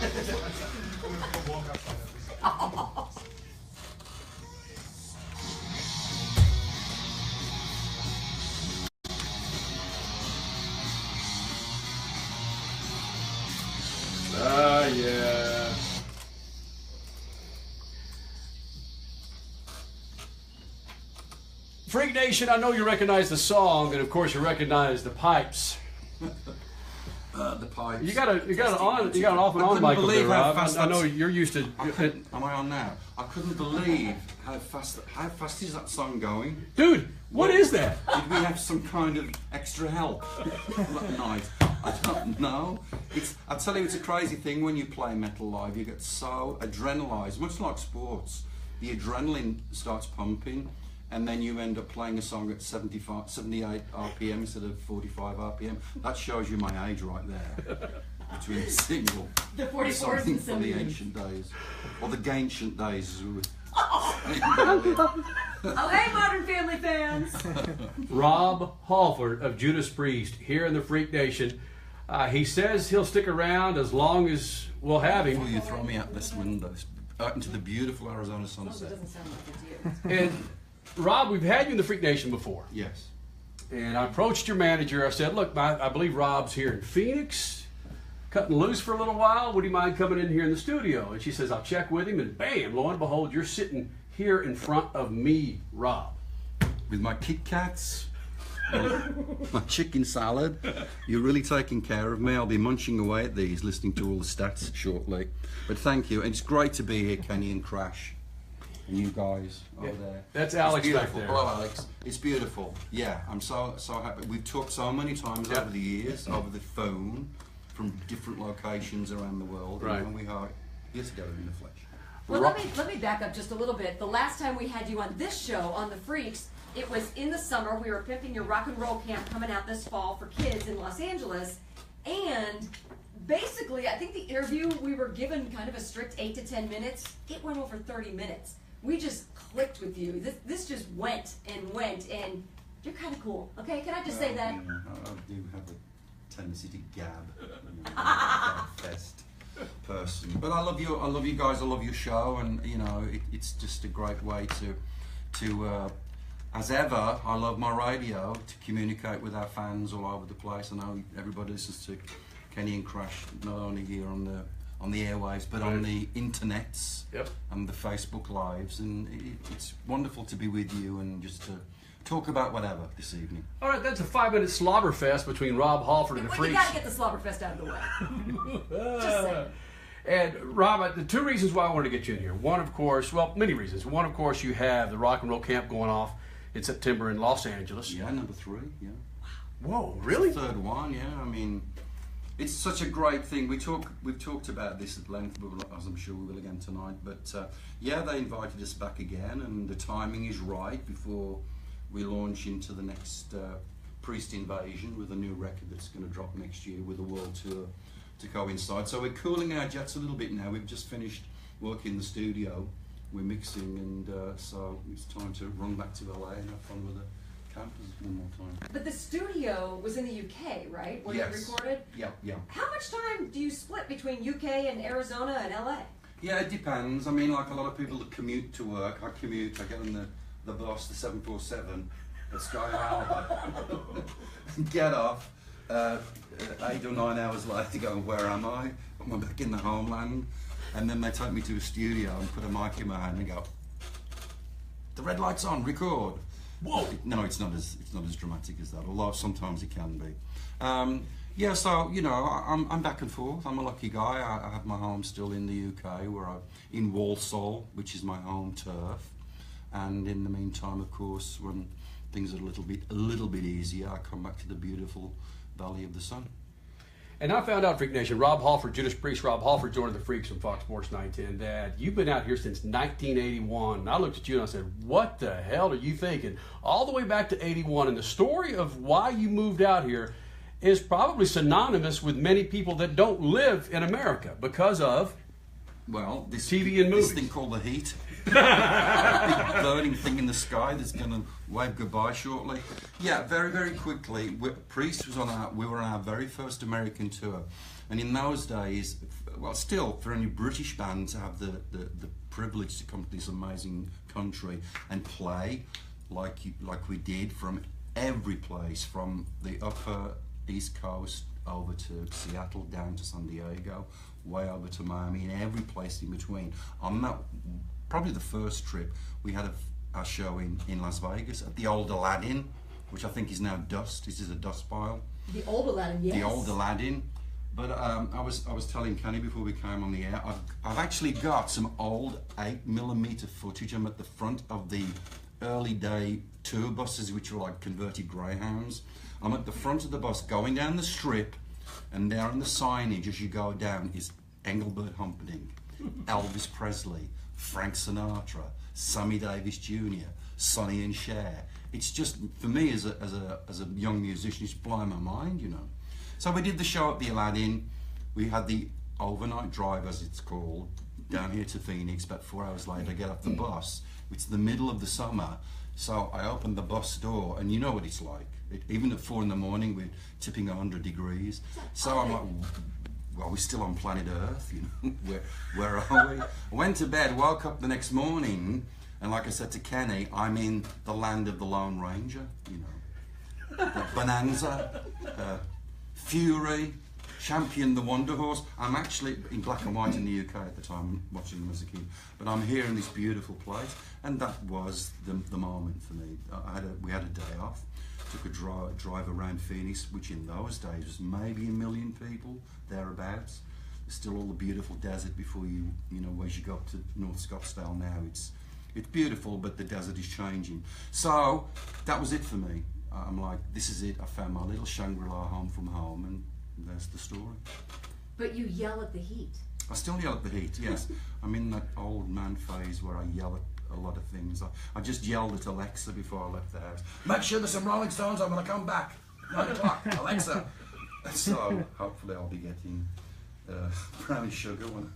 Yeah. Freak Nation, I know you recognize the song, and of course you recognize the pipes. The pipes. You got an off and on mic over there, Rob. I know you're used to. Am I on now? I couldn't believe how fast is that song going, dude. What is that? Did we have some kind of extra help that night? I don't know. I tell you, it's a crazy thing when you play metal live. You get so adrenalized, much like sports. The adrenaline starts pumping, and then you end up playing a song at 78 RPM instead of 45 RPM. That shows you my age right there. Between a single, the 44s something and from the ancient days, or the ancient days, as we would. Oh, hey, Modern Family fans! Rob Halford of Judas Priest here in the Freak Nation. He says he'll stick around as long as we'll have him. Before you throw me out this window, out into the beautiful Arizona sunset. It doesn't sound like it to you. And Rob, we've had you in the Freak Nation before. Yes. And I approached your manager. I said, look, I believe Rob's here in Phoenix, cutting loose for a little while. Would you mind coming in here in the studio? And she says, I'll check with him. And bam, lo and behold, you're sitting here in front of me, Rob. With my Kit Kats, my chicken salad. You're really taking care of me. I'll be munching away at these, listening to all the stats shortly. But thank you. And it's great to be here, Kenny and Crash. And you guys over there. That's Alex back there. Hello, Alex. It's beautiful. Yeah, I'm so happy. We've talked so many times over the years, over the phone, from different locations around the world. Right. And we are here together in the flesh. Well, let me back up just a little bit. The last time we had you on this show, on The Freaks, it was in the summer. We were pimping your rock and roll camp coming out this fall for kids in Los Angeles. And basically, I think the interview, we were given kind of a strict 8 to 10 minutes. It went over 30 minutes. We just clicked with you. This just went, and you're kind of cool. Okay, can I just say that? You know, I do have a tendency to gab, gab fest person. But I love you guys. I love your show, and you know, it's just a great way to as ever. I love my radio to communicate with our fans all over the place. I know everybody listens to Kenny and Crash not only here on the airwaves, but on the internets and the Facebook lives, and it's wonderful to be with you and just to talk about whatever this evening. All right, that's a 5-minute slobber fest between Rob Halford and the Freaks. You gotta get the slobber fest out of the way. Just saying. And Rob, the two reasons why I wanted to get you in here. One, of course, well, many reasons. One, of course, you have the rock and roll camp going off in September in Los Angeles. Yeah, number 3. Yeah. Whoa, really? It's the third one. Yeah. I mean, it's such a great thing. We've talked about this at length, as I'm sure we will again tonight. But yeah, they invited us back again, and the timing is right before we launch into the next Priest invasion with a new record that's going to drop next year with a world tour to coincide. So we're cooling our jets a little bit now. We've just finished work in the studio. We're mixing, and so it's time to run back to LA and have fun with the campers one more time. But the studio was in the UK, right? Where you recorded? Yeah, yeah. How much time do you split between UK and Arizona and LA? Yeah, it depends. I mean, like a lot of people that commute to work, I get on the bus, the 747 at Sky Halford, get off 8 or 9 hours later, go, where am I? I'm back in the homeland. And then they take me to a studio and put a mic in my hand and go, the red light's on, record. Whoa! No, it's not as dramatic as that, although sometimes it can be. Yeah, so you know, I'm back and forth. I'm a lucky guy. I have my home still in the UK, in Walsall, which is my home turf. And in the meantime, of course, when things are a little bit easier, I come back to the beautiful Valley of the Sun. And I found out, Freak Nation, Rob Halford, Judas Priest, Rob Halford joined the Freaks on Fox Sports 910, Dad, you've been out here since 1981. And I looked at you and I said, what the hell are you thinking? All the way back to 81. And the story of why you moved out here is probably synonymous with many people that don't live in America because of this TV and movies. This thing called the heat. That big burning thing in the sky that's going to wave goodbye shortly. Yeah, very, very quickly. Priest was we were on our very first American tour, And in those days, well, still, for any British band to have the privilege to come to this amazing country and play like we did from every place, from the upper East Coast over to Seattle, down to San Diego, way over to Miami, and every place in between. On that, probably the first trip, we had a show in Las Vegas at the old Aladdin, which I think is now dust. This is a dust pile. The old Aladdin, yes. The old Aladdin. But I was telling Kenny before we came on the air, I've actually got some old 8mm footage. I'm at the front of the early day tour buses, which were like converted Greyhounds. I'm at the front of the bus going down the strip, and there on the signage as you go down is Engelbert Humperdinck, Elvis Presley, Frank Sinatra, Sammy Davis Jr., Sonny and Cher. It's just, for me as a young musician, it's blowing my mind, you know. So we did the show at the Aladdin. We had the overnight drive, as it's called, down here to Phoenix. About 4 hours later, I get off the bus. It's the middle of the summer, so I opened the bus door, and you know what it's like. Even at 4 in the morning, we're tipping 100 degrees. So I'm like, well, we're still on planet Earth, you know. Where are we? I went to bed, woke up the next morning, and like I said to Kenny, I'm in the land of the Lone Ranger, you know. Bonanza, Fury, Champion the Wonder Horse. I'm actually in black and white in the UK at the time, watching them as a kid. But I'm here in this beautiful place, and that was the moment for me. We had a day off. Took a drive around Phoenix, which in those days was maybe 1 million people, thereabouts. There's still all the beautiful desert before you know, as you go up to North Scottsdale now. It's beautiful, but the desert is changing. So that was it for me. I'm like, this is it. I found my little Shangri-La home from home, and there's the story. But you yell at the heat. I still yell at the heat, yes. I'm in that old man phase where I yell at a lot of things. I just yelled at Alexa before I left the house. Make sure there's some Rolling Stones on when I come back. 9 o'clock, Alexa. So hopefully I'll be getting brown sugar when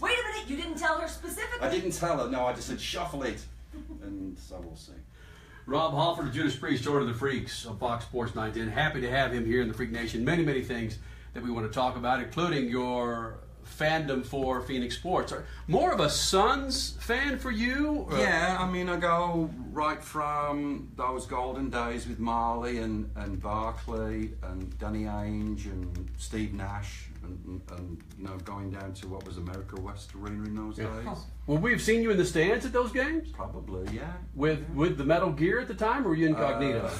Wait a minute, you didn't tell her specifically? I didn't tell her, no, I just said shuffle it. And so we'll see. Rob Halford of Judas Priest, Joy to the Freaks on Fox Sports 910. Happy to have him here in the Freak Nation. Many, many things that we want to talk about, including your fandom for Phoenix sports. More of a Suns fan for you? Yeah, I mean, I go right from those golden days with Marley and Barkley and Danny Ainge and Steve Nash and you know, going down to what was America West Arena in those days. Well, we've seen you in the stands at those games? Probably, yeah. With the metal gear at the time, or were you incognito?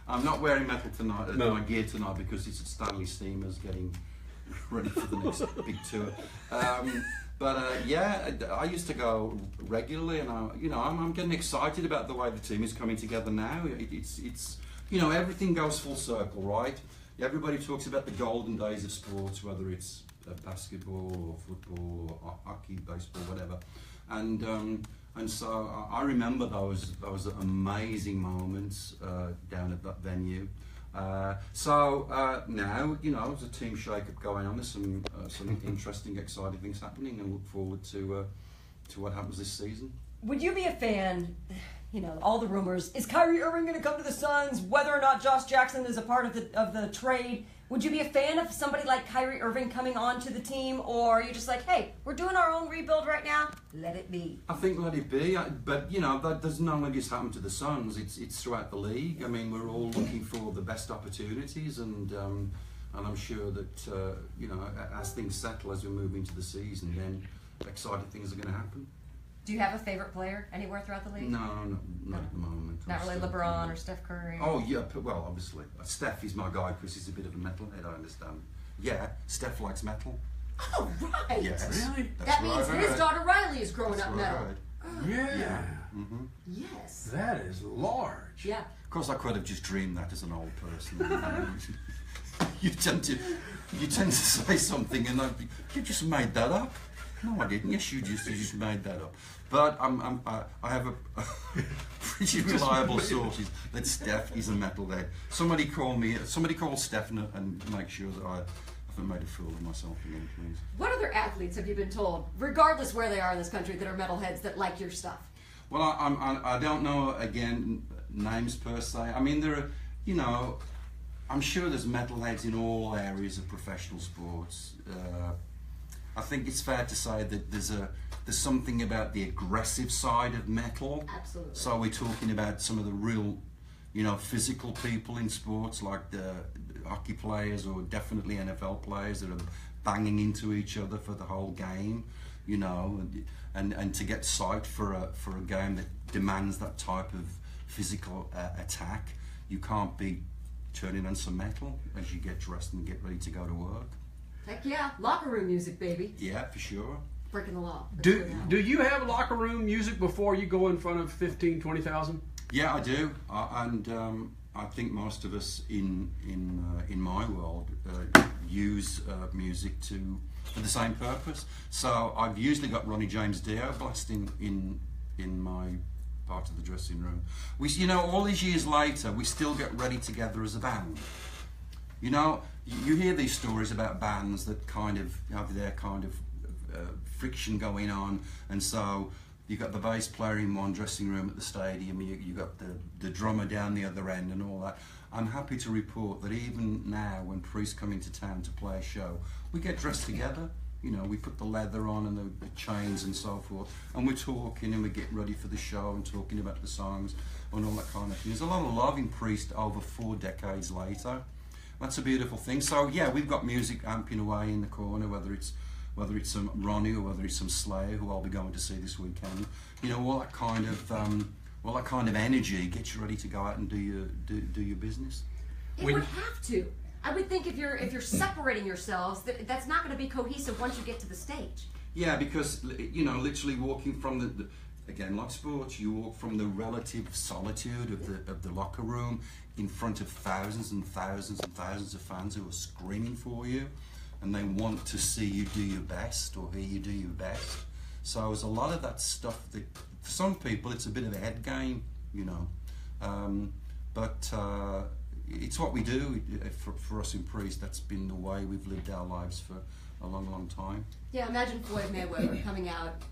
I'm not wearing metal tonight, No. my gear tonight, because it's at Stanley Steamers getting ready for the next big tour. Yeah, I used to go regularly, and I'm getting excited about the way the team is coming together now. It's you know, everything goes full circle, right? Everybody talks about the golden days of sports, whether it's basketball or football or hockey, baseball, whatever, and so I remember those amazing moments down at that venue. Now, you know, there's a team shake-up going on. There's some interesting, exciting things happening, and look forward to what happens this season. Would you be a fan, you know, all the rumors, is Kyrie Irving going to come to the Suns, whether or not Josh Jackson is a part of the trade? Would you be a fan of somebody like Kyrie Irving coming on to the team, or are you just like, hey, we're doing our own rebuild right now, let it be? I think let it be, but you know, that doesn't only just happen to the Suns, it's throughout the league. I mean, we're all looking for the best opportunities, and I'm sure that, you know, as things settle, as we move into the season, then exciting things are going to happen. Do you have a favorite player anywhere throughout the league? No, not at the moment. Not really LeBron or Steph Curry? Oh, yeah, well, obviously. Steph is my guy because he's a bit of a metalhead, I understand. Yeah, Steph likes metal. Oh, right. Yes. Really? That means his daughter Riley is growing up metal. Yeah. Mm-hmm. Yes. That is large. Yeah. Of course, I could have just dreamed that as an old person. you tend to say something and you just made that up. No, I didn't. Yes, you just made that up. But I have a pretty reliable sources that Steph is a metalhead. Somebody call Steph and make sure that I haven't made a fool of myself again, please. What other athletes have you been told, regardless where they are in this country, that are metalheads that like your stuff? Well, I don't know, again, names per se. I mean, there are, you know, I'm sure there's metalheads in all areas of professional sports. I think it's fair to say that there's something about the aggressive side of metal. Absolutely. So we're talking about some of the real, physical people in sports, like the hockey players or definitely NFL players that are banging into each other for the whole game, and to get psyched for a game that demands that type of physical attack, you can't be turning on some metal as you get dressed and get ready to go to work. Heck yeah, locker room music, baby. Yeah, for sure. Breaking the law. Do you have locker room music before you go in front of 15, 20,000? Yeah, I do, and I think most of us in my world use music for the same purpose. So I've usually got Ronnie James Dio blasting in my part of the dressing room. All these years later, we still get ready together as a band. You hear these stories about bands that kind of have their kind of friction going on, and so you got the bass player in one dressing room at the stadium, you got the drummer down the other end and all that. I'm happy to report that even now, when Priest come into town to play a show, we get dressed together. We put the leather on and the chains and so forth, and we're talking and we get ready for the show and talking about the songs and all that kind of thing. There's a lot of love in Priest over 4 decades later. That's a beautiful thing. So yeah, we've got music amping away in the corner, whether it's some Ronnie or whether it's some Slayer, who I'll be going to see this weekend. All that kind of energy gets you ready to go out and do your business. It would have to. I would think if you're separating yourselves, that's not going to be cohesive once you get to the stage. Yeah, because literally walking from again, like sports, you walk from the relative solitude of the locker room in front of thousands and thousands and thousands of fans who are screaming for you, and they want to see you do your best or hear you do your best. So there's a lot of that stuff that for some people it's a bit of a head game, but it's what we do. For us in Priest, that's been the way we've lived our lives for a long, long time. Yeah, imagine Floyd Mayweather coming out,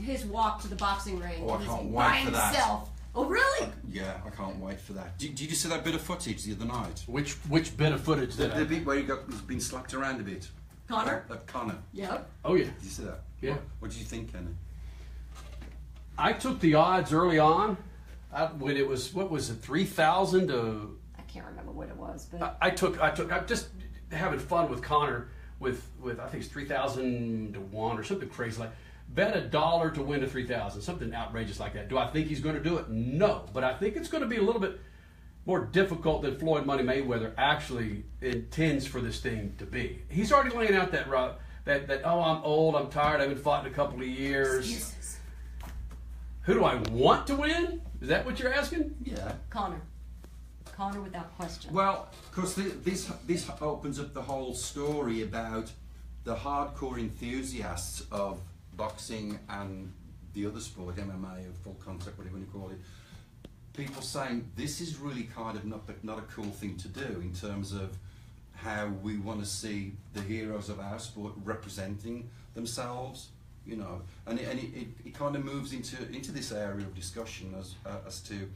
his walk to the boxing ring, I and can't he's wait by for that. himself. Oh, really? Yeah, I can't wait for that. Did you see that bit of footage the other night? Which bit of footage did The bit where he's been slapped around a bit. Connor? Connor. Yep. Oh yeah. Did you see that? Yeah. What did you think, Kenny? I took the odds early on when it was, what was it, 3,000 to... I can't remember what it was, but... I'm just having fun with Connor with I think it's 3,000 to 1 or something crazy like. Bet $1 to win to 3,000, something outrageous like that. Do I think he's going to do it? No, but I think it's going to be a little bit more difficult than Floyd Money Mayweather actually intends for this thing to be. He's already laying out that oh, I'm old, I'm tired, I haven't fought in a couple of years. Excuses. Who do I want to win? Is that what you're asking? Yeah. Connor without question. Well, because this opens up the whole story about the hardcore enthusiasts of boxing and the other sport, MMA or full contact, whatever you call it. People saying this is really kind of not a cool thing to do in terms of how we want to see the heroes of our sport representing themselves, and it kind of moves into this area of discussion as to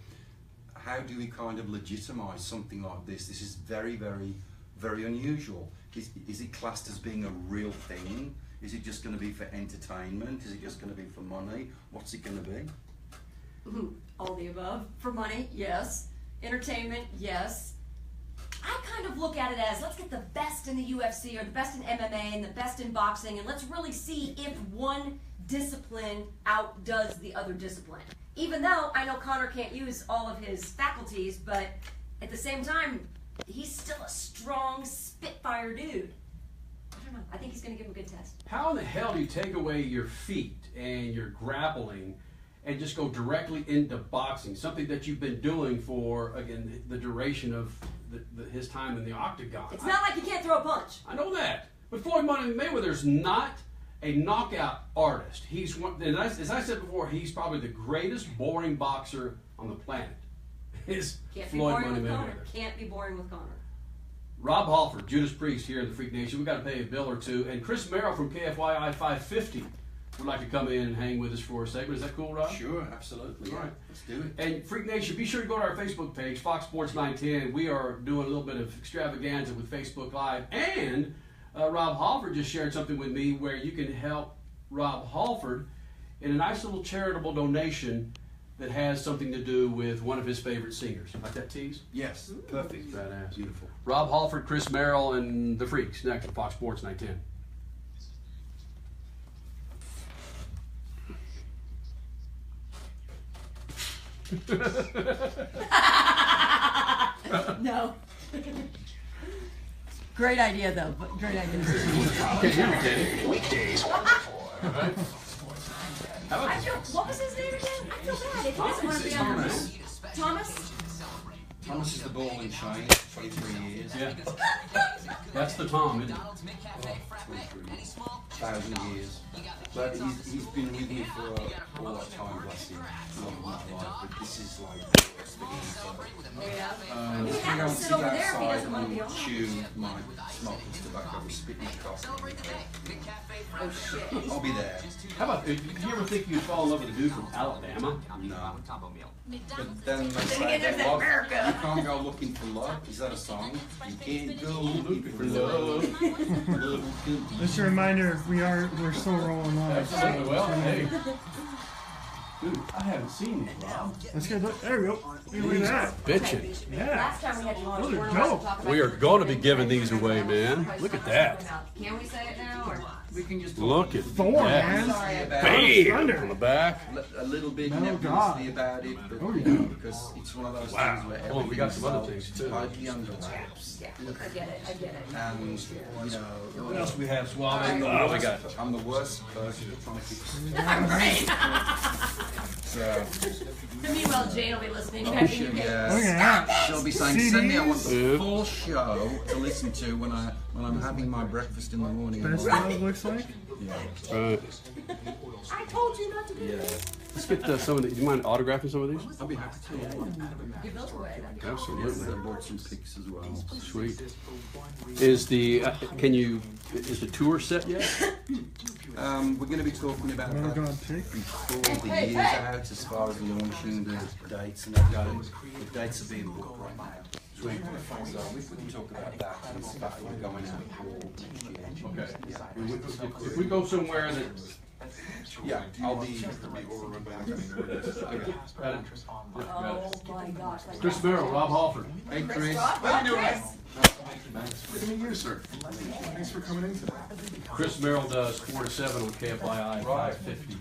how do we kind of legitimize something like this. This is very, very, very unusual. Is it classed as being a real thing? Is it just going to be for entertainment? Is it just going to be for money? What's it going to be? All the above. For money, yes. Entertainment, yes. I kind of look at it as, let's get the best in the UFC or the best in MMA and the best in boxing, and let's really see if one discipline outdoes the other discipline. Even though I know Connor can't use all of his faculties, but at the same time, he's still a strong Spitfire dude. I don't know. I think he's going to give him a good test. How in the hell do you take away your feet and your grappling and just go directly into boxing? Something that you've been doing for, again, the duration of his time in the octagon. It's not like he can't throw a punch. I know that. But Floyd Money Mayweather's not a knockout artist. He's one, and as I said before, he's probably the greatest boring boxer on the planet. Can't be Floyd boring Money with Mayweather. Connor. Can't be boring with Connor. Rob Halford, Judas Priest here in the Freak Nation. We got to pay a bill or two. And Chris Merrill from KFYI 550 would like to come in and hang with us for a segment. Is that cool, Rob? Sure, absolutely. All right. Let's do it. And Freak Nation, be sure to go to our Facebook page, Fox Sports 910. We are doing a little bit of extravaganza with Facebook Live. And Rob Halford just shared something with me where you can help Rob Halford in a nice little charitable donation that has something to do with one of his favorite singers. Like that tease? Yes, perfect. Badass. Beautiful. Rob Halford, Chris Merrill, and the Freaks next on Fox Sports 910. No. Great idea, though. Great idea. Weekdays, 1 to 4. I feel, what was his name again? I feel bad. If he doesn't want to be on the Thomas? Thomas is the ball and chain, 23 years. Yeah. That's the Tom, isn't it? 23,000 years. But he's been with me for all that time, bless him. Not my life, but this is like the worst thing. Yeah. You You have him sit over there if he doesn't want to be on. chew my smoking tobacco and spit in his coffee. Oh, shit. I'll be there. How about, did you ever think you'd fall in love with a dude from Alabama? No. But then they Then say again, there's that love, America. you can't go looking for love. Is that a song? You can't go looking for love. Just a reminder, we're still rolling on. Absolutely. Well, hey. Dude, I haven't seen you, Rob. Let's get look. There we go. Look at that. Bitchin'. Yeah. Last time we had you on, Those we are weren't allowed to dope. talk about We are your going to be things. giving these away, man. Look at that. Can we say it now, or? We can just Look at Thor, that. man. Sorry. Bam! Thunder. On the back. A little bit Oh, God. nebulously about it, but Oh, you yeah. know, because it's one of those Wow. things where Hold on, we got some other everything's things, too. tightly under wraps. Yeah, I get it, And, you know, What else do we have, Suave? Alright. Oh, we got I'm the worst person at trying to keep I'm great. so, Meanwhile, Jane will be listening. I'm sure, Look yeah. at that. She'll be saying, send me, I want the CDs. full show to listen to when I'm having my breakfast in the morning. That's what it looks like. Right. I told you not to do Yeah, this. Let's get some of these. Do you mind autographing some of these? I'll be happy to. Give those away. Yes, Absolutely. I bought some pics as well. Sweet. Is the is the tour set yet? We're going to be talking about Oh, that God, pig. before the year's out as far as launching the dates and everything. The dates are being booked right now. Sweet. So we can talk about that and stuff we're going out for next year. Okay. If we go somewhere that. Yeah, I'll be. Oh my gosh. Like Chris Merrill, Rob Halford. Hey, Chris. How you doing? Good to meet you, sir. Thanks for coming in today. Chris Merrill does 4 to 7 on KFII 550.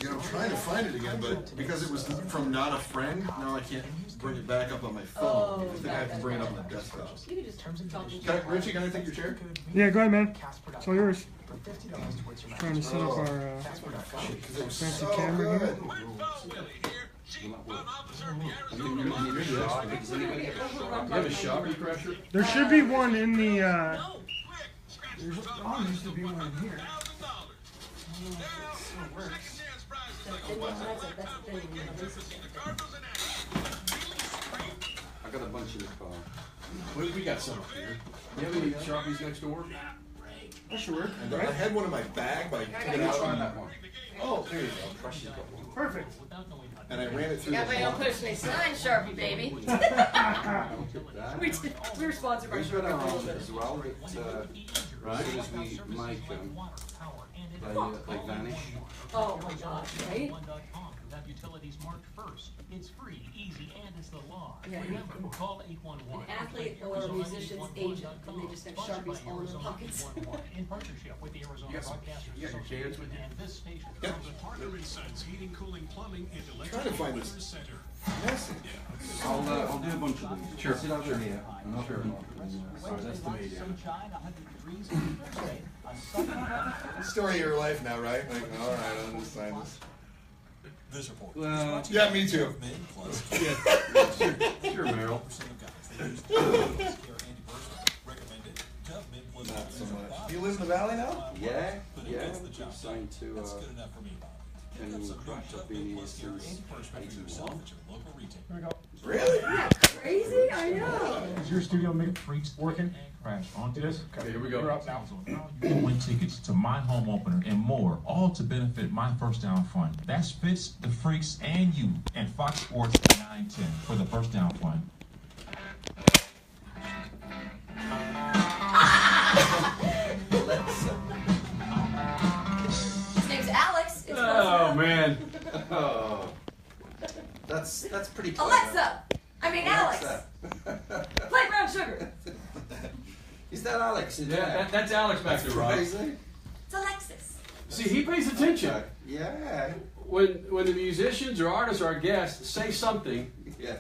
I'm trying to find it again, but because it was from not a friend, now I can't bring it back up on my phone. I think I have to bring it up on the desktop. You can just talk to Richie, can I take your chair? Yeah, go ahead, man. It's all yours. Trying to set up our fancy camera here. You have a shopping pressure? There should be one in the. There's used to be one in here. I got a bunch of the car. We got some up here. Do you have any Sharpies next door? That should work. I had one in my bag, but I took it out. Try that one. Oh, there you go. Precious got one. Perfect. And I ran it through Got the my own personally signed Sharpie, baby. we were sponsored by We've got our Sharpie. own as well. It, Right. as soon as we make them, they vanish. Oh my gosh, right? Have utilities marked first. It's free, easy, and it's the law. Yeah. Remember, call 811. An athlete or a musician's agent, and they just have Sharpies all in their pockets. In partnership with the Arizona Broadcasters You got your cans with you? and this station. Yep. Partner and Sons Heating, Cooling, Plumbing, and Trying to find this. Center. Yes. I'll do a bunch of them. Sure. Sit over here. And I'll do them. Sorry, that's the medium. Story of your life now, right? Like, all right, I'll just sign this. This report. Well, Yeah, me too. Sure, Merrill. Not so much. Do you live in the valley now? yeah. I'm signed to Kenny Crush. I've been here since 81. There we go. Really? Crazy? I know. Is your studio make freaks working? Crash onto this. Okay, here we go. We're up now. You can win tickets to my home opener and more, all to benefit my First Down Fund. That's Fitz, the Freaks, and you, and Fox Sports 910 for the First Down Fund. His name's Alex. It's Oh man. Oh, that's pretty clever. Alexa. I mean Alex. Play Brown Sugar. Is that Alex in Yeah, there? that's Alex back there, Rob. Crazy. It's Alexis. See, he pays attention. Okay. Yeah. When the musicians or artists or our guests say something, Yeah.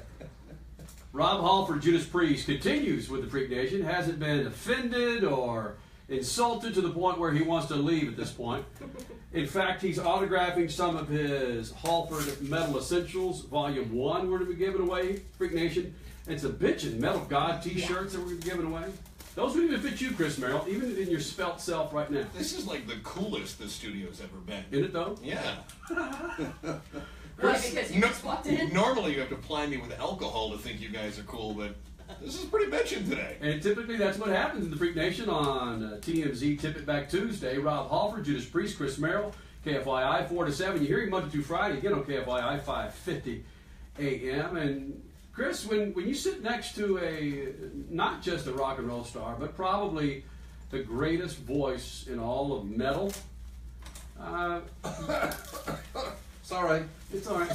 Rob Halford, Judas Priest, continues with the Freak Nation, hasn't been offended or insulted to the point where he wants to leave at this point. In fact, he's autographing some of his Halford Metal Essentials, Volume 1, we're to be giving away, Freak Nation. And some bitchin' Metal God t-shirts that we're giving away. Those would even fit you, Chris Merrill, even in your spelt self right now. This is like the coolest the studio's ever been. Isn't it, though? Yeah. Why? Because you just walked in? Normally you have to ply me with alcohol to think you guys are cool, but this is pretty bitchin' today. And typically that's what happens in the Freak Nation on TMZ Tip It Back Tuesday. Rob Halford, Judas Priest, Chris Merrill, KFYI 4 to 7. You hear him Monday through Friday again on KFYI 5:50 a.m. And Chris, when you sit next to not just a rock and roll star, but probably the greatest voice in all of metal. Sorry. It's all right.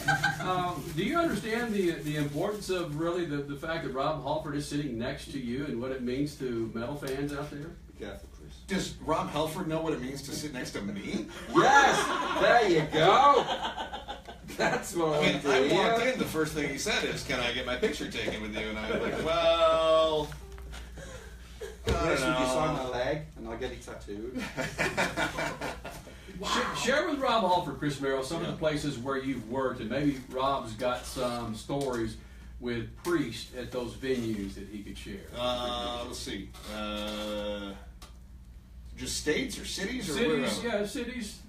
Do you understand the importance of really the fact that Rob Halford is sitting next to you and what it means to metal fans out there? Be careful, Chris. Does Rob Halford know what it means to sit next to me? Yes! There you go! That's what I mean, want to I hear. walked in, the first thing he said is, "Can I get my picture taken with you?" And I was like, "Well, I Chris, don't would you sign my know." leg and I'll get it tattooed? Share with Rob Halford, Chris Merrill, some of the places where you've worked, and maybe Rob's got some stories with Priest at those venues that he could share. Let's see. Just states or cities or Cities, whatever? yeah, cities.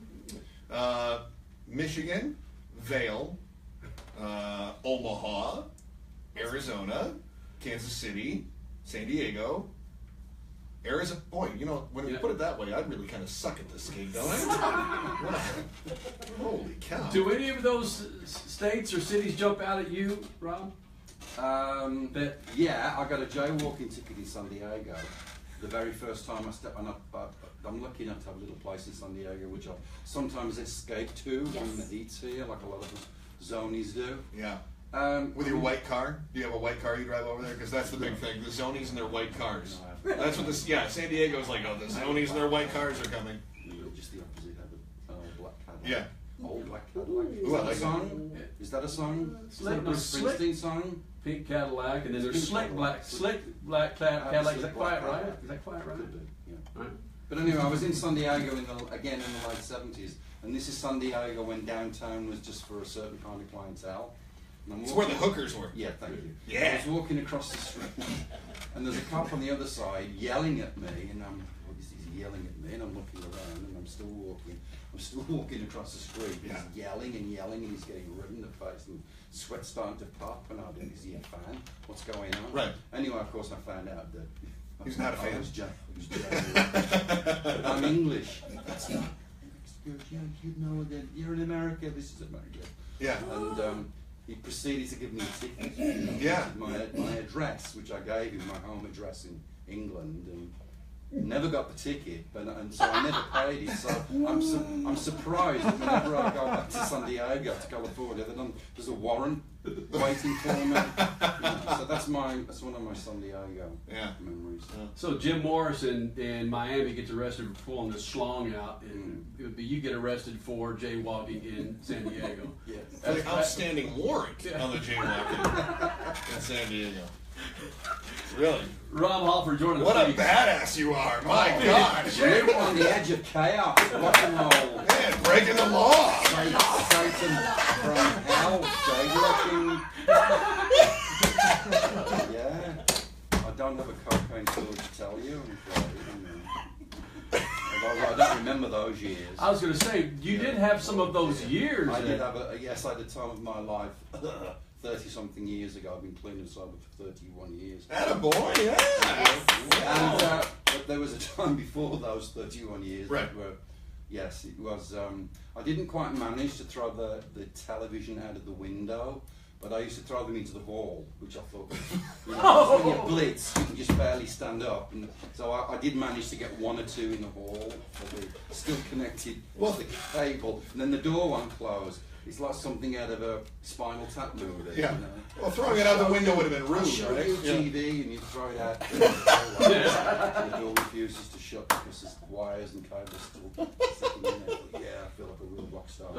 Michigan, Vail, Omaha, Arizona, Kansas City, San Diego, Arizona. Boy, you know, when you put it that way, I really kind of suck at this game, don't I? Holy cow. Do any of those states or cities jump out at you, Rob? Yeah, I got a jaywalking ticket in San Diego. The very first time I stepped on I'm lucky enough to have a little place in San Diego, which I sometimes escape to when the heat's here, like a lot of zonies do. Yeah. With your white car? Do you have a white car you drive over there? Because that's the big thing. The zonies and their white cars. That's what this. Yeah, San Diego's like, oh, the zonies and their white cars are coming. Just the opposite. Have a black Cadillac. Yeah. Old black Cadillac. Is Ooh, I that a like song? Is that a song? Is that a Bruce Springsteen song? Pink Cadillac, and then there's slick black Cadillac. Is that quite right? Is that quite right? Yeah. Right. But anyway, I was in San Diego again in the late 70s, and this is San Diego when downtown was just for a certain kind of clientele. It's where the hookers were. Yeah, thank you. Yeah. I was walking across the street, and there's a cop on the other side yelling at me, and he's yelling at me, and I'm looking around, and I'm still walking across the street. Yeah. He's yelling, and he's getting red in the face, and sweat's starting to pop, and I think, is he a fan? What's going on? Right. Anyway, of course, I found out that He's not a fan. I was I'm English. That's not. You know that you're in America. This is America. Yeah. And he proceeded to give me a ticket. Yeah. My address, which I gave him, my home address in England, and never got the ticket, and so I never paid it. So I'm surprised that whenever I go back to San Diego, to California, there's a warrant waiting for me. So that's one of my San Diego memories. So Jim Morris in Miami gets arrested for pulling the schlong out, and it would be you get arrested for jaywalking in San Diego. Yes. That's an outstanding warrant on the jaywalking in San Diego. Really? Rob Halford joining the What a Freaks. badass you are! My God! You're on the edge of chaos. Rock and roll. Man, breaking the law. Satan from hell, jaywalking. Yeah. I don't have a cocaine story to tell you, I'm afraid. Although I don't remember those years. I was going to say, you did have some of those years. I did have I had a time of my life 30-something years ago. I've been clean and sober for 31 years. Attaboy, yeah. And, but there was a time before those 31 years. Right. Yes, it was. I didn't quite manage to throw the television out of the window, but I used to throw them into the hall, which I thought, when you blitz, you can just barely stand up. And so I did manage to get one or two in the hall, still connected to the cable, and then the door won't close. It's like something out of a Spinal Tap movie. Yeah. Well, throwing it out the window would have been rude, right? You TV and you throw it out. The door refuses to shut because there's wires and cables still sticking in there. Yeah, I feel like a real rock star. At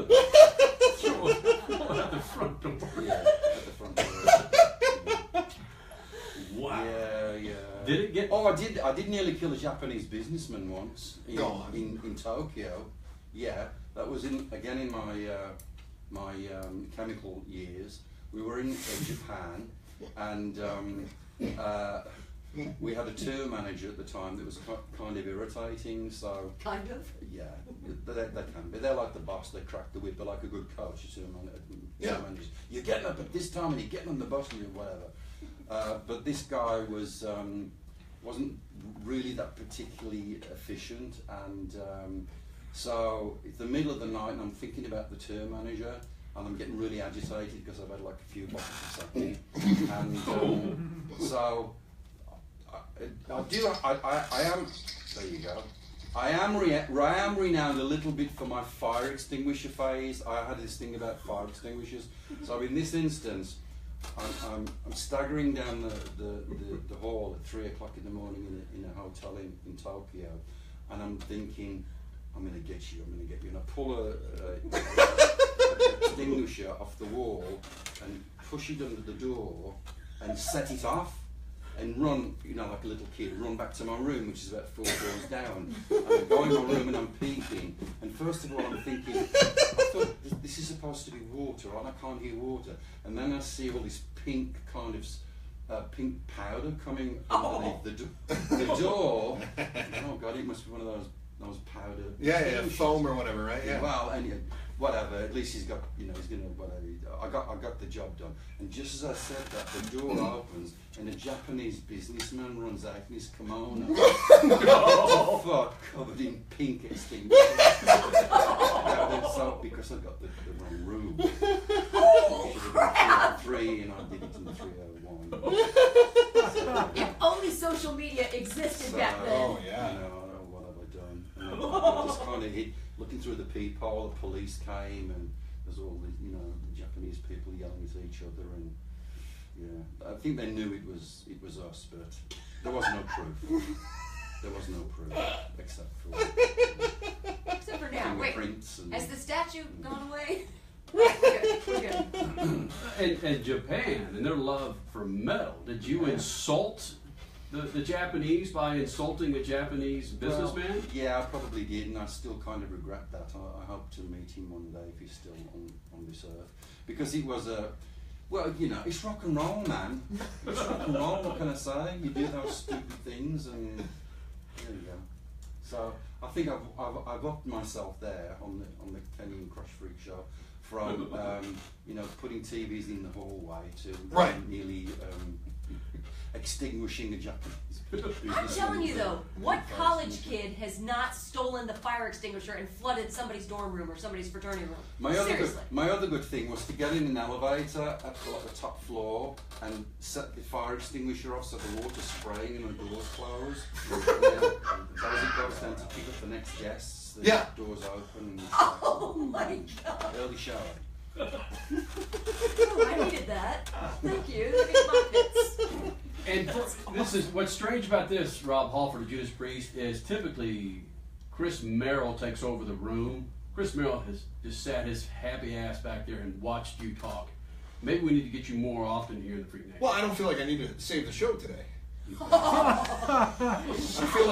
the front door. Yeah, at the front door. Wow. Yeah. Did it get? Oh, I did nearly kill a Japanese businessman once in Tokyo. Yeah, that was in my chemical years. We were in Japan, and we had a tour manager at the time that was kind of irritating. So Kind of. yeah, they can be. They're like the boss. They crack the whip. They're like a good coach. Tour managers. You're getting up at this time, and you're getting on the bus, and whatever. But this guy wasn't really that particularly efficient, and so it's the middle of the night, and I'm thinking about the tour manager, and I'm getting really agitated because I've had like a few bottles of something, and so I am. There you go. I am renowned a little bit for my fire extinguisher phase. I had this thing about fire extinguishers. So in this instance, I'm staggering down the hall at 3 o'clock in the morning in a hotel in Tokyo, and I'm thinking, I'm going to get you. And I pull a extinguisher off the wall and push it under the door and set it off and run, like a little kid, run back to my room, which is about 4 doors down. And I go in my room and I'm peeking. And first of all, I'm thinking, I thought this is supposed to be water, right? I can't hear water. And then I see all this pink kind of pink powder coming underneath the door. Oh God, it must be one of those powder. Yeah, foam or whatever, right? Yeah. Well, anyway, whatever. At least he's got, he's gonna whatever. I got the job done. And just as I said that, the door opens and a Japanese businessman runs out in his kimono, covered in pink extinguisher. So because I got the wrong room. Oh crap! 303 and I did it in the 301. If only social media existed back then. Oh yeah. What have I done? And I just kind of looking through the peephole. The police came and there's all the the Japanese people yelling at each other, and I think they knew it was us, but there was no proof. There was no proof except for now. Wait, fingerprints. has the statue gone away? We're good. And Japan and their love for metal. Did you insult the Japanese by insulting a Japanese businessman? Well, yeah, I probably did, and I still kind of regret that. I hope to meet him one day if he's still on this earth, because it was it's rock and roll, man. It's rock and roll. What can I say? You do those stupid things, and there you go. So I think I've upped myself there on the Kenny and Crush Freak show, from putting TVs in the hallway to nearly extinguishing a Japanese business. I'm telling you though, what college kid has not stolen the fire extinguisher and flooded somebody's dorm room or somebody's fraternity room? Seriously. My other good thing was to get in an elevator at the top floor and set the fire extinguisher off so the water's spraying and the doors closed. And then, as it goes down to pick up the next guests, the doors open. And oh my God! Early shower. Oh, I needed that. Thank you. Look at my bits. And this is what's strange about this, Rob Halford of Judas Priest, is typically Chris Merrill takes over the room. Chris Merrill has just sat his happy ass back there and watched you talk. Maybe we need to get you more often here in the Freak Nation. Well, I don't feel like I need to save the show today. I feel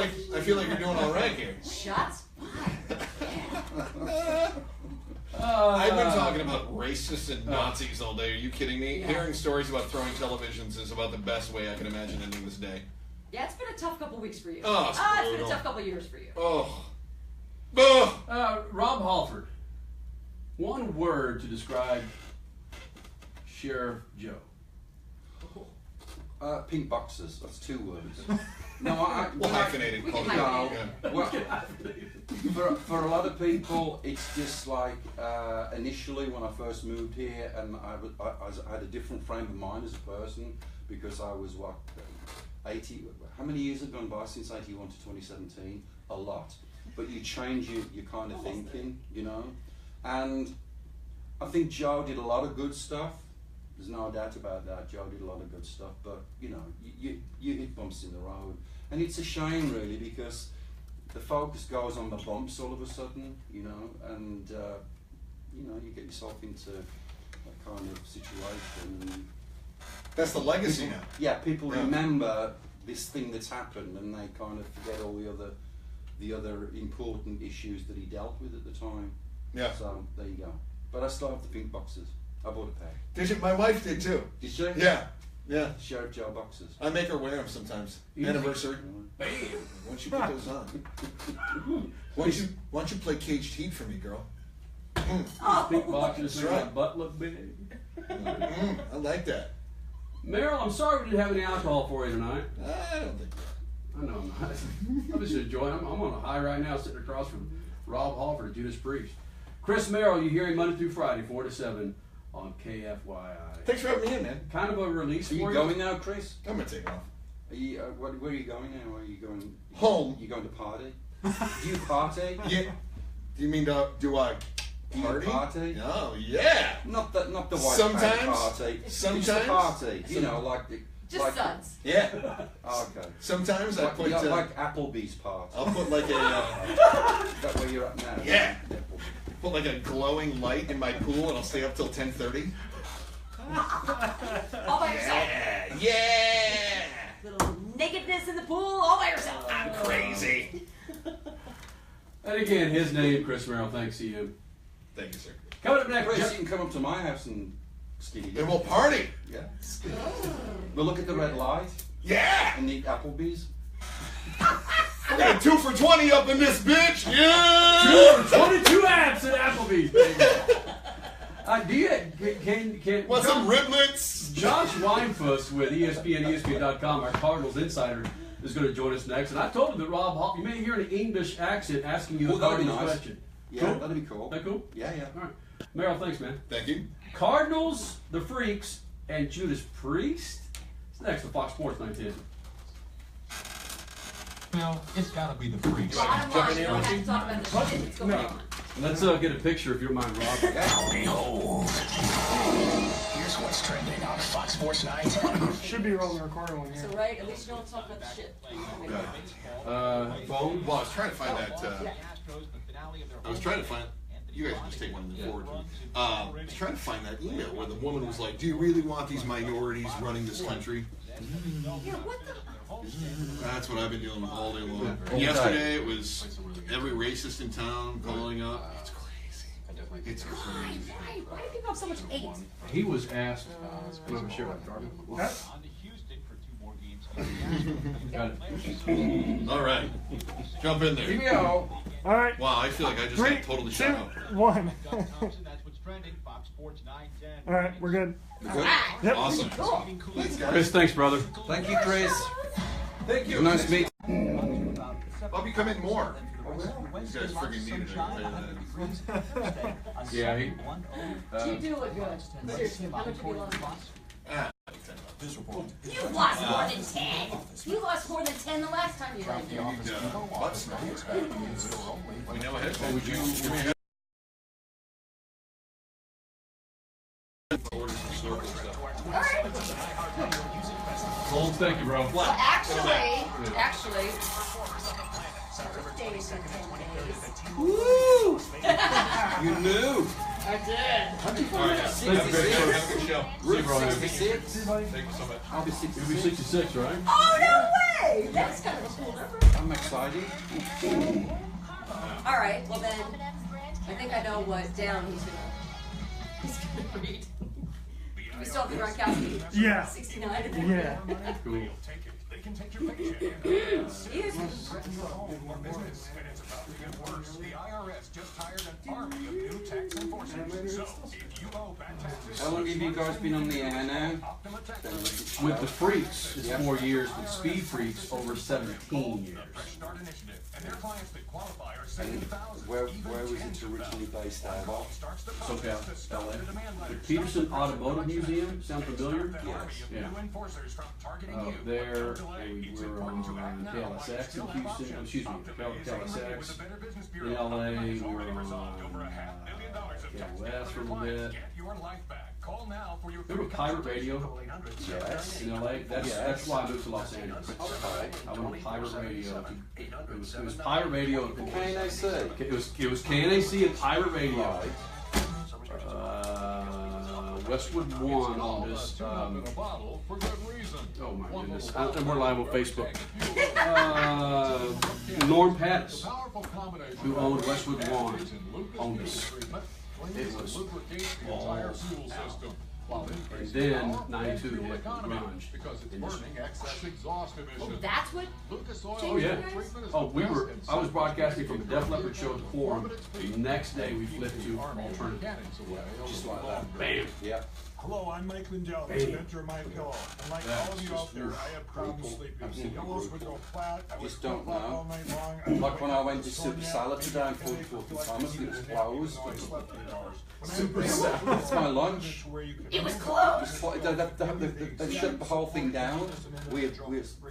like you're doing all right here. Shots fired. I've been talking about racists and Nazis all day. Are you kidding me? Yeah. Hearing stories about throwing televisions is about the best way I can imagine ending this day. Yeah, it's been a tough couple weeks for you. Oh, it's been a tough couple years for you. Oh. Rob Halford, one word to describe Sheriff Joe. Pink boxes. That's 2 words. No, We'll hyphenate it. Call it. No, Yeah. well, for a lot of people, it's just like initially when I first moved here, and I had a different frame of mind as a person because I was 80. How many years have gone by since 81 to 2017? A lot. But you change your kind of thinking, you know. And I think Joe did a lot of good stuff. There's no doubt about that. Joe did a lot of good stuff, but you know, you hit bumps in the road, and it's a shame really because the focus goes on the bumps all of a sudden, you know, and you know, you get yourself into that kind of situation. And That's the legacy people, now. yeah, people Yeah. remember this thing that's happened, and they kind of forget all the other important issues that he dealt with at the time. Yeah. So there you go. But I still have the pink boxes. I bought a pair. Did you? My wife did too. Did you? Yeah. Yeah. Sheriff Joe boxes. I make her wear them sometimes. Easy. Anniversary. Bam. Why don't you put those on? Why don't you play Caged Heat for me, girl? Pink boxes That's make right. my butt look big. I like that. Meryl, I'm sorry we didn't have any alcohol for you tonight. I don't think. I know I'm not. I'm just enjoying. I'm on a high right now, sitting across from Rob Halford and Judas Priest. Chris Merrill, you hear him Monday through Friday, 4 to 7 on KFYI. Thanks for having me in, man. Kind of a release Are for you going now, Chris? I'm gonna take off. Are you, where are you going now? Are you going Home. You going to party? Do you party? Yeah. Do you mean do I Do you party? party? Oh yeah. Not the white Sometimes. paint party. Sometimes. It's the party. You know, like the. Just like, suds. Yeah. Okay. Sometimes I Like, put. yeah, like Applebee's party. I'll put like a. Is that where you're at now? Yeah. Applebee's. Put like a glowing light in my pool, and I'll stay up till 10:30. All by yourself. Yeah. Little nakedness in the pool, all by yourself. I'm crazy. And again, his name, Chris Merrill. Thanks to you. Thank you, sir. Coming up next, Chris, you can come up to my house and skinny dip. And we'll party. Yeah. We'll look at the red light Yeah. and eat Applebee's. We're gonna 2 for 20 up in this bitch. Yeah. 22 apps at Applebee's, baby. Do you can Want some riblets? Josh Weinfuss with ESPN.com, our Cardinals insider, is going to join us next. And I told him that Rob Hall, you may hear an English accent asking you a That'd be Cardinals nice. question. Yeah, Cool? that'd be cool. That cool? Yeah, yeah. All right. Merrill, thanks, man. Thank you. Cardinals, the Freaks, and Judas Priest. It's next on Fox Sports 910. Well, it's gotta be the freaks. Bottom line, we don't have to talk about the shit that's going on. Let's get a picture, if you don't mind, Rob. Behold. Here's what's trending on Fox Sports 910. Should be rolling the recorder one So, here. right, at least you don't talk about the shit. Phone? Well, I was trying to find that. I was trying to find. You guys can just take one of the forward. I was trying to find that email where the woman was like, "Do you really want these minorities running this country?" Yeah, what the? That's what I've been dealing with all day long. Yesterday it was every racist in town calling up. It's crazy. It's crazy. Why do people have so much hate? He was asked, I'm going to share with Darby. Got it. All right, jump in Here there. we go. All right. Wow, I feel like I just 3, got totally 2, shut up. 1. All right, we're good. Good. Yep. Awesome. Cool. Thanks, guys. Chris, thanks, brother. Thank you, Chris. Thank you. Nice to meet I'll be coming more. These guys freaking needed it. I'll tell you that. Yeah, he. You do look good. Seriously, how much have you lost? Ah, You lost more than 10. You lost more than 10 the last time you were in here. we need butts now. We know ahead. Oh, would you give me a head? Order some snorkel stuff. Cold, thank you, bro. Well, actually, days and 10 days. Woo! You knew. I did. All right, guys. Have a great show. Have a good show. See you, bro. Route 66. Thank you so much. I'll be You'll be 66. 66, right? Oh, no way! That's kind of a cool number. I'm excited. All right, well then, I think I know what down he's gonna read. We still have the Gronkowski. Yeah. 69. Yeah. Cool. They can take your paycheck. Jeez. More business, and it's about to get worse. The IRS just hired an army of new tax enforcers. So, if How long have you guys been on the air now? With the Freaks, it's 4 years. With Speed Freaks, over 17 years. And where was it originally based out of? SoCal, LA. The Peterson Automotive Museum, sound familiar? Yes. Yeah. There, we were on KLSX in Houston, excuse me, KLSX in LA, we were on KLS for a little bit. Remember Pirate Radio? Yes. In LA? That's why I moved to Los Angeles. I went on Pirate Radio. It was Pirate Radio. KNAC. It was KNAC and Pirate Radio. Westwood One on this. Oh my goodness! We're live on Facebook. Norm Pattis, who owned Westwood One, owned this. It was all out. And then 92 hit grunge. Oh, that's what Oh yeah. Oh, I was broadcasting from a Def Leppard show at the Forum. The next day we flipped to alternative. Just like that. Bam. Yeah. Hello, I'm Mike Lindell, the inventor of My Pillow. And like all of you out there, I have problems sleeping. Pillows would go flat, I would Just don't flip up know. all night long. Like when I went to Super Salad today in Fort Thomas, it was closed. Super Salad. It's my lunch. it was close. They shut the whole thing down. We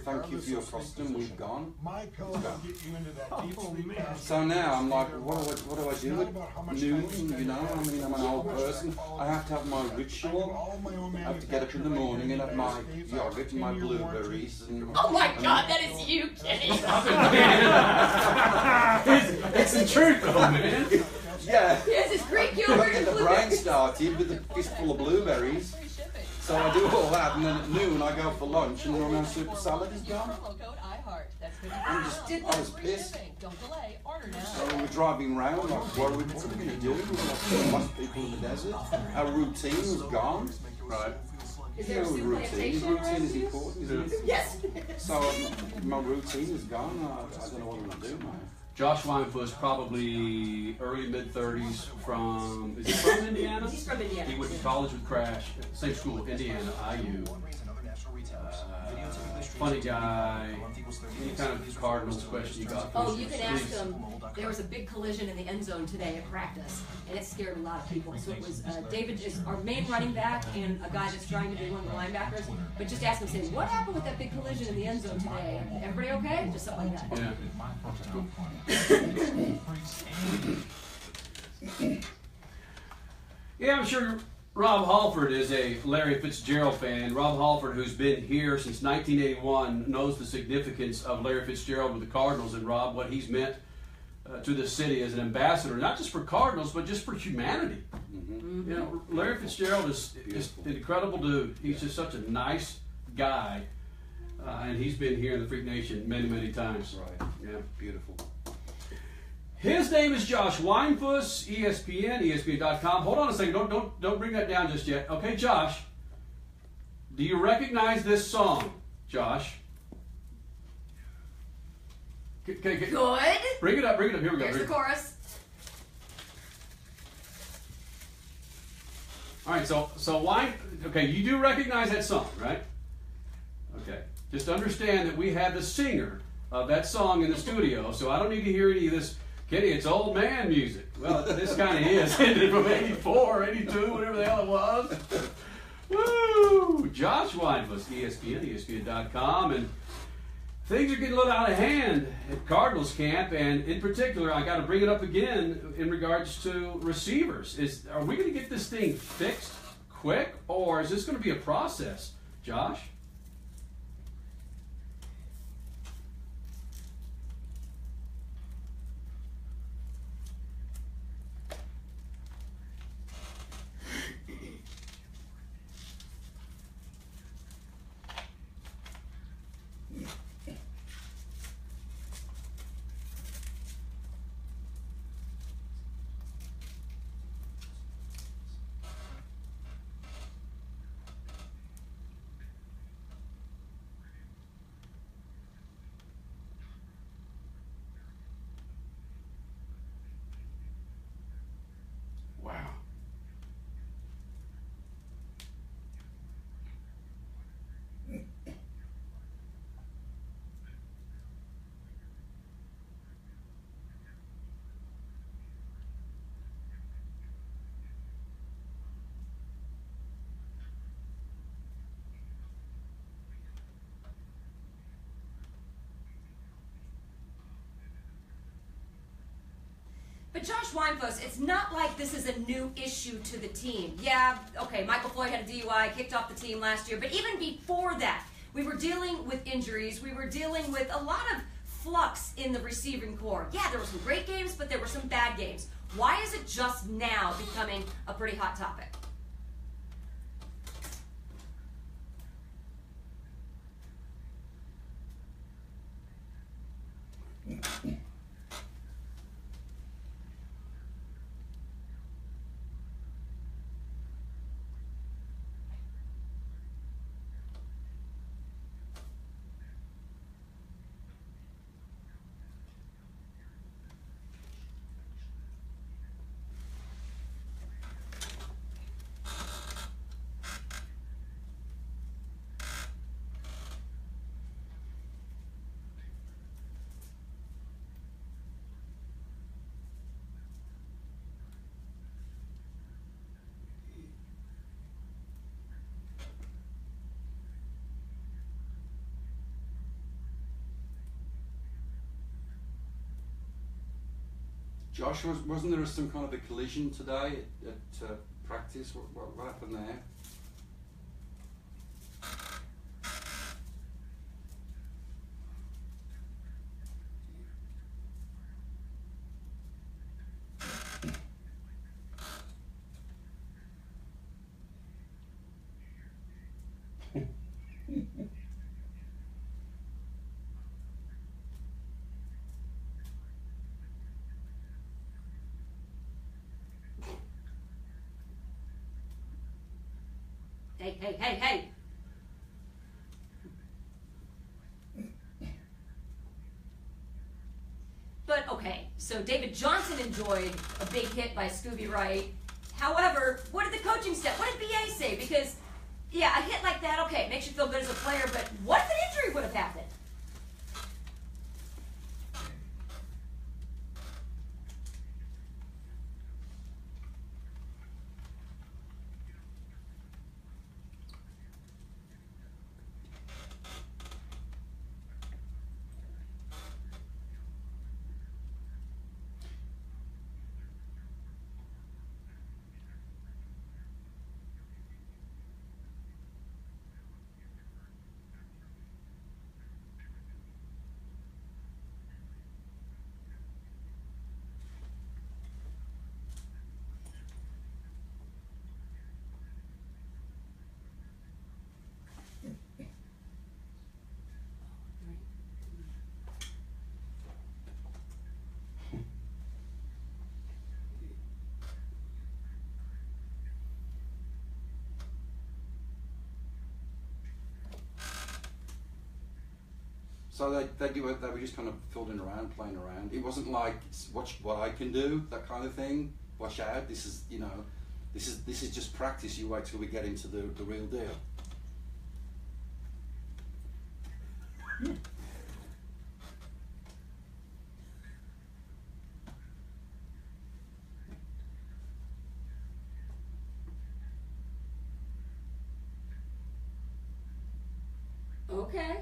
thank you for your costume. We've gone. My Pillow will get you into that deep sleep. So now I'm like, what do I do at noon? You know, I mean, I'm an old person. I have to have my ritual. I have to get up in the morning and have my yogurt and my blueberries. And, Oh my God, that is you, Kenny. It's the truth, though, man. yeah. Yes, it's Greek I yogurt get and the brain blueberries. started with a fistful of blueberries. So I do all that, and then at noon I go for lunch, and then my super salad is gone. I was pissed. So we're driving around, like, what are we going to do? We're like lost people in the desert. Our routine was gone. Right. Is You there know, a soup routine. plantation Routine around is you? important, isn't it? Yes. So my routine is gone. I don't know what I'm going to do, man. Josh Weinfuss, probably early mid-30s from, is he from Indiana? He's from Indiana. He went to college with Crash, same school, Indiana, IU. Funny guy. Any kind of Cardinals question you got? Oh, you can ask him. There was a big collision in the end zone today at practice, and it scared a lot of people. So it was David is our main running back and a guy that's trying to be one of the linebackers. But just ask him, say, what happened with that big collision in the end zone today? Everybody okay? Just something like that. Yeah. Yeah, I'm sure Rob Halford is a Larry Fitzgerald fan. Rob Halford, who's been here since 1981, knows the significance of Larry Fitzgerald with the Cardinals, and Rob, what he's meant to the city as an ambassador, not just for Cardinals, but just for humanity. Mm-hmm. You know, Larry Fitzgerald is an incredible dude. He's just such a nice guy, and he's been here in the Freak Nation many, many times. Right. Yeah. Beautiful. His name is Josh Weinfuss, ESPN, ESPN.com. Hold on a second. Don't bring that down just yet. Okay, Josh. Do you recognize this song, Josh? Okay, Good. Bring it up. Here we go. Here's the chorus. All right. So why? Okay, you do recognize that song, right? Okay. Just understand that we had the singer of that song in the studio, so I don't need to hear any of this. Kenny, it's old man music. Well, this kind of is. From 84, 82, whatever the hell it was. Woo! Josh Weinfuss, ESPN, ESPN.com. And things are getting a little out of hand at Cardinals camp. And in particular, I got to bring it up again in regards to receivers. Are we going to get this thing fixed quick, or is this going to be a process, Josh? But Josh Weinfuss, it's not like this is a new issue to the team. Yeah, okay, Michael Floyd had a DUI, kicked off the team last year, but even before that, we were dealing with injuries. We were dealing with a lot of flux in the receiving corps. Yeah, there were some great games, but there were some bad games. Why is it just now becoming a pretty hot topic? Josh, wasn't there some kind of a collision today at practice? What happened there? Hey. But okay, so David Johnson enjoyed a big hit by Scooby Wright. However, what did the coaching staff, what did BA say? Because, yeah, a hit like that, okay, it makes you feel good as a player, but what if an injury would have happened? So they were just kind of fiddling around, playing around. It wasn't like, watch what I can do, that kind of thing. Watch out, this is, you know, this is just practice. You wait till we get into the real deal. Okay.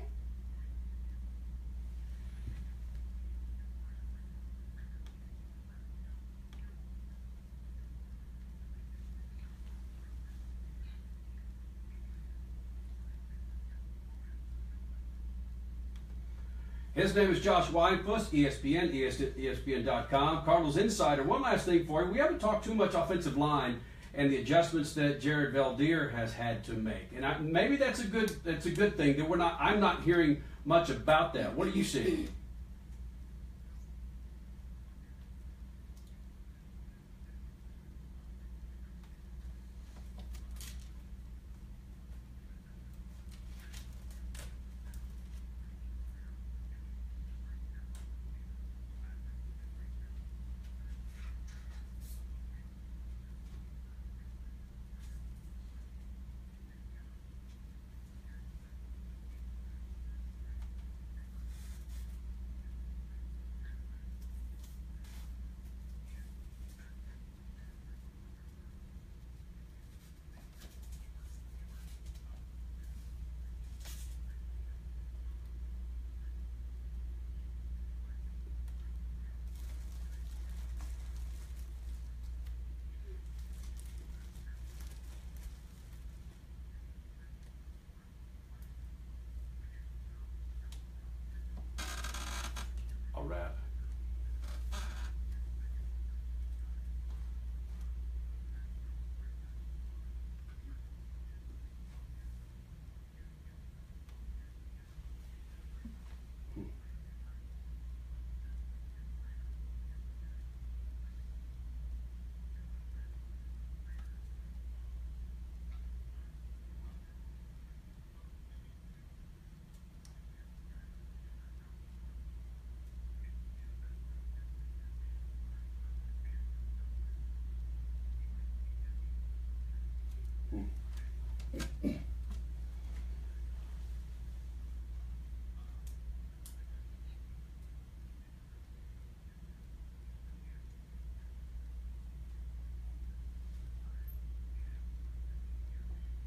His name is Josh Weinfuss, ESPN, ESPN.com, Cardinals Insider. One last thing for you. We haven't talked too much offensive line and the adjustments that Jared Valdir has had to make. And maybe that's a good thing that I'm not hearing much about that. What do you see?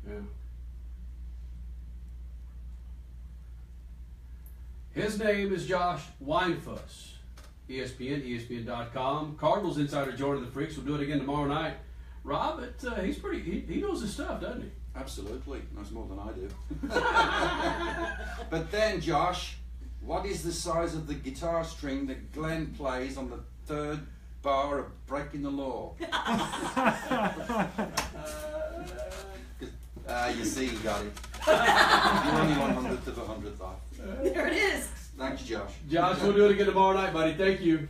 Yeah. His name is Josh Weinfuss. ESPN, ESPN.com. Cardinals insider joining the Freaks. We'll do it again tomorrow night. Rob, he's pretty. He knows his stuff, doesn't he? Absolutely, knows more than I do. But then, Josh, what is the size of the guitar string that Glenn plays on the third bar of Breaking the Law? You see, you got it. You're only 100th of a 100th off. There it is. Thanks, Josh. Josh, we'll do it again tomorrow night, buddy. Thank you.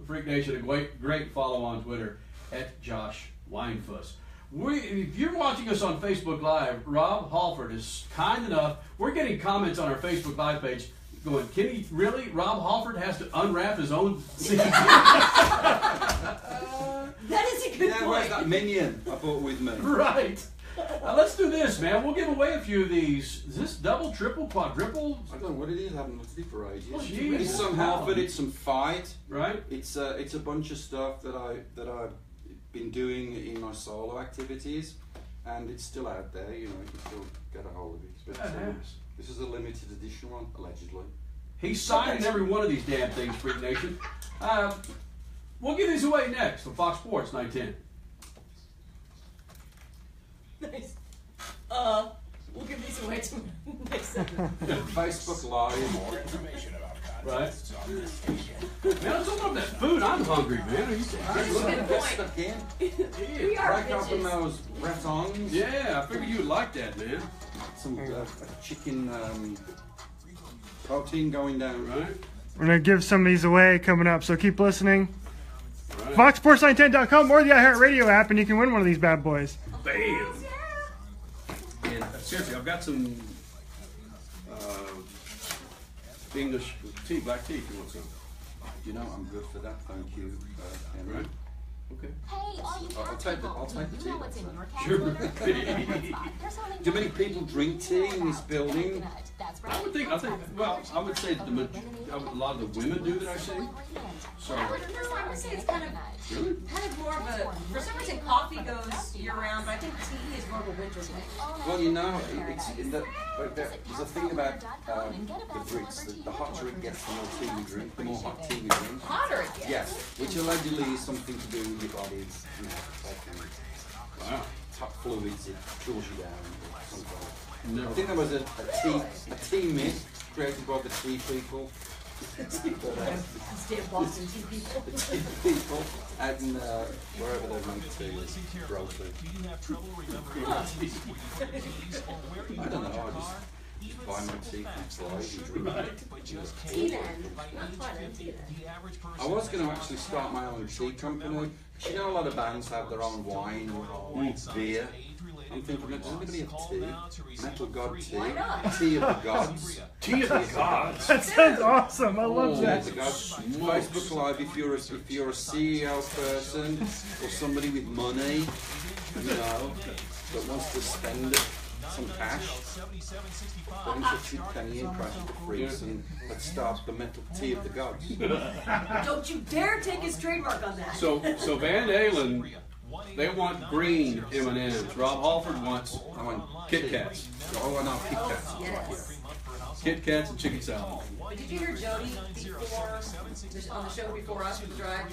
Freak Nation, a great follow on Twitter at Josh Weinfuss. If you're watching us on Facebook Live, Rob Halford is kind enough. We're getting comments on our Facebook Live page going, can he really? Rob Halford has to unwrap his own CD? That is a good point. Where's that minion I brought with me? Right. Let's do this, man. We'll give away a few of these. Is this double, triple, quadruple? I don't know what it is. I haven't looked at it for ages. Oh, geez. It's some Halford. It's some fight. Right. It's a bunch of stuff that I've been doing in my solo activities, and it's still out there. You know, you can still get a hold of it. But, this is a limited edition one, allegedly. He's signing every one of these damn things, Freak Nation. We'll give these away next on Fox Sports 910. Nice. We'll give these away to next segment. Facebook Live. More information about Right. contests on this station. Man, let's open up that food. I'm hungry, man. That's a good point. Stuck in. We are Break open bitches. those bretons. Yeah, I figured you would like that, man. Some chicken protein going down. Right? We're going to give some of these away coming up, so keep listening. Right. FoxSports910.com or the iHeartRadio app, and you can win one of these bad boys. Bam! And seriously, I've got some English tea, black tea, if you want some. You know, I'm good for that. Thank you, Henry. Right? Okay. Hey, all you I'll take the tea. know what's in your cat Sure. litter? There's only Do many people drink tea in this building? That's I right. would think, well, I would say that a lot of the women do that I see. So, I would say it's kind of more of a, for some reason coffee goes year round, but I think tea is more of a winter thing. Well, you know, there's a thing about the Brits, that the hotter it gets, the more tea we drink, the more hot tea we drink. Hotter it gets. Yes, which allegedly is something to do with your body's, wow. top fluids, it cools you down. Something. No. I think there was a tea myth created by the tea people. Stay Boston tea people. The tea people out in wherever they're meant to grow to. I don't know, I just buy my tea from Floyd and drink it. Tea then. Not fun, tea then. I was going to actually start my own tea company. You know, a lot of bands have their own wine or beer. I'm thinking, does anybody have tea? Metal God tea? Why not? Tea of the gods? Tea of the gods. That sounds awesome. I love Tea that. of the gods. Facebook Live, if you're a CEO person or somebody with money, you know, that wants to spend some cash, get in touch with Penny and Crash the Freaks and let's start the Metal Tea of the Gods. Don't you dare take his trademark on that. So Van Halen, they want green M&Ms. Rob Halford wants Kit Kats. Oh, I know, Kit Kats. Yes. Kit Kats and chicken salad. But did you hear Jody before, on the show before us with Drive?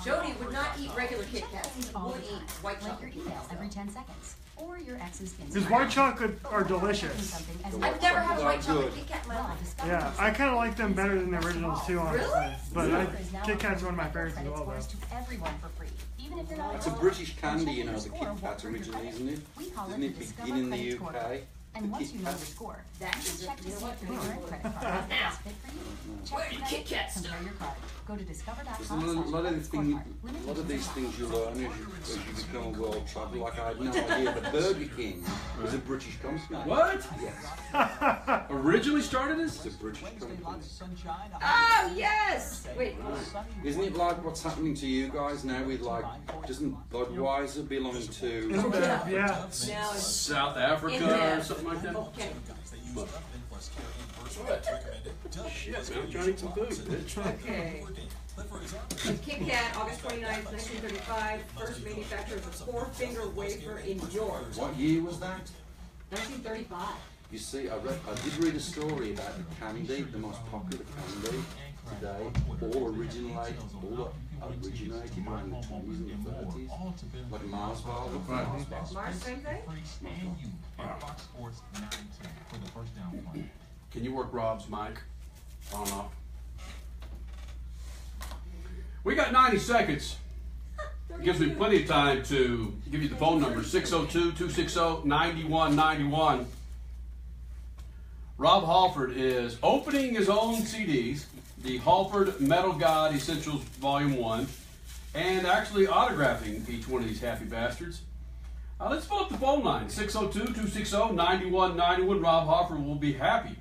Jody would not eat regular Kit Kats. He would eat white Like chocolate your Kit email Kats. every 10 seconds. Or your ex's Because white chocolate are delicious. I've never had a white chocolate good. Kit Kat in my life. Yeah, I kind of like them better than the originals too, honestly. Really? But Kit Kat's one of my favorites as well, though. To everyone for free. Even if you're not It's a British candy, you know, the Kit Kat originally, isn't it? We call Didn't it it the begin in the Discover Credit UK? Score. And once you know your score, That you is can check to you know see what? if your current credit card is the best fit for you. Check Where are your Kit Kats? compare your card. Go to There's a lot of these things you learn as you become a world traveller. Like I had no idea that Burger King was a British company. What? Yes, Originally started as? it's a British company. Oh, yes! Wait, Isn't it like what's happening to you guys now with like, doesn't Budweiser belong to... Yeah. now it's South Africa India. or something like that? Okay. Shit, man, I'm trying to eat some food, bitch. Okay. Kit Kat, August 29th, 1935, first manufacturer of a four-finger wafer in York. What year was that? 1935. You see, I did read a story about the candy, the most popular candy today, all originated around the 20s and 30s. Like Mars bar, look for Mars bar. Mars, same thing? Can you work Rob's mic on and off? We got 90 seconds. Gives me plenty of time to give you the phone number, 602-260-9191. Rob Halford is opening his own CDs, the Halford Metal God Essentials Volume 1, and actually autographing each one of these happy bastards. Let's pull up the phone line, 602-260-9191. Rob Halford will be happy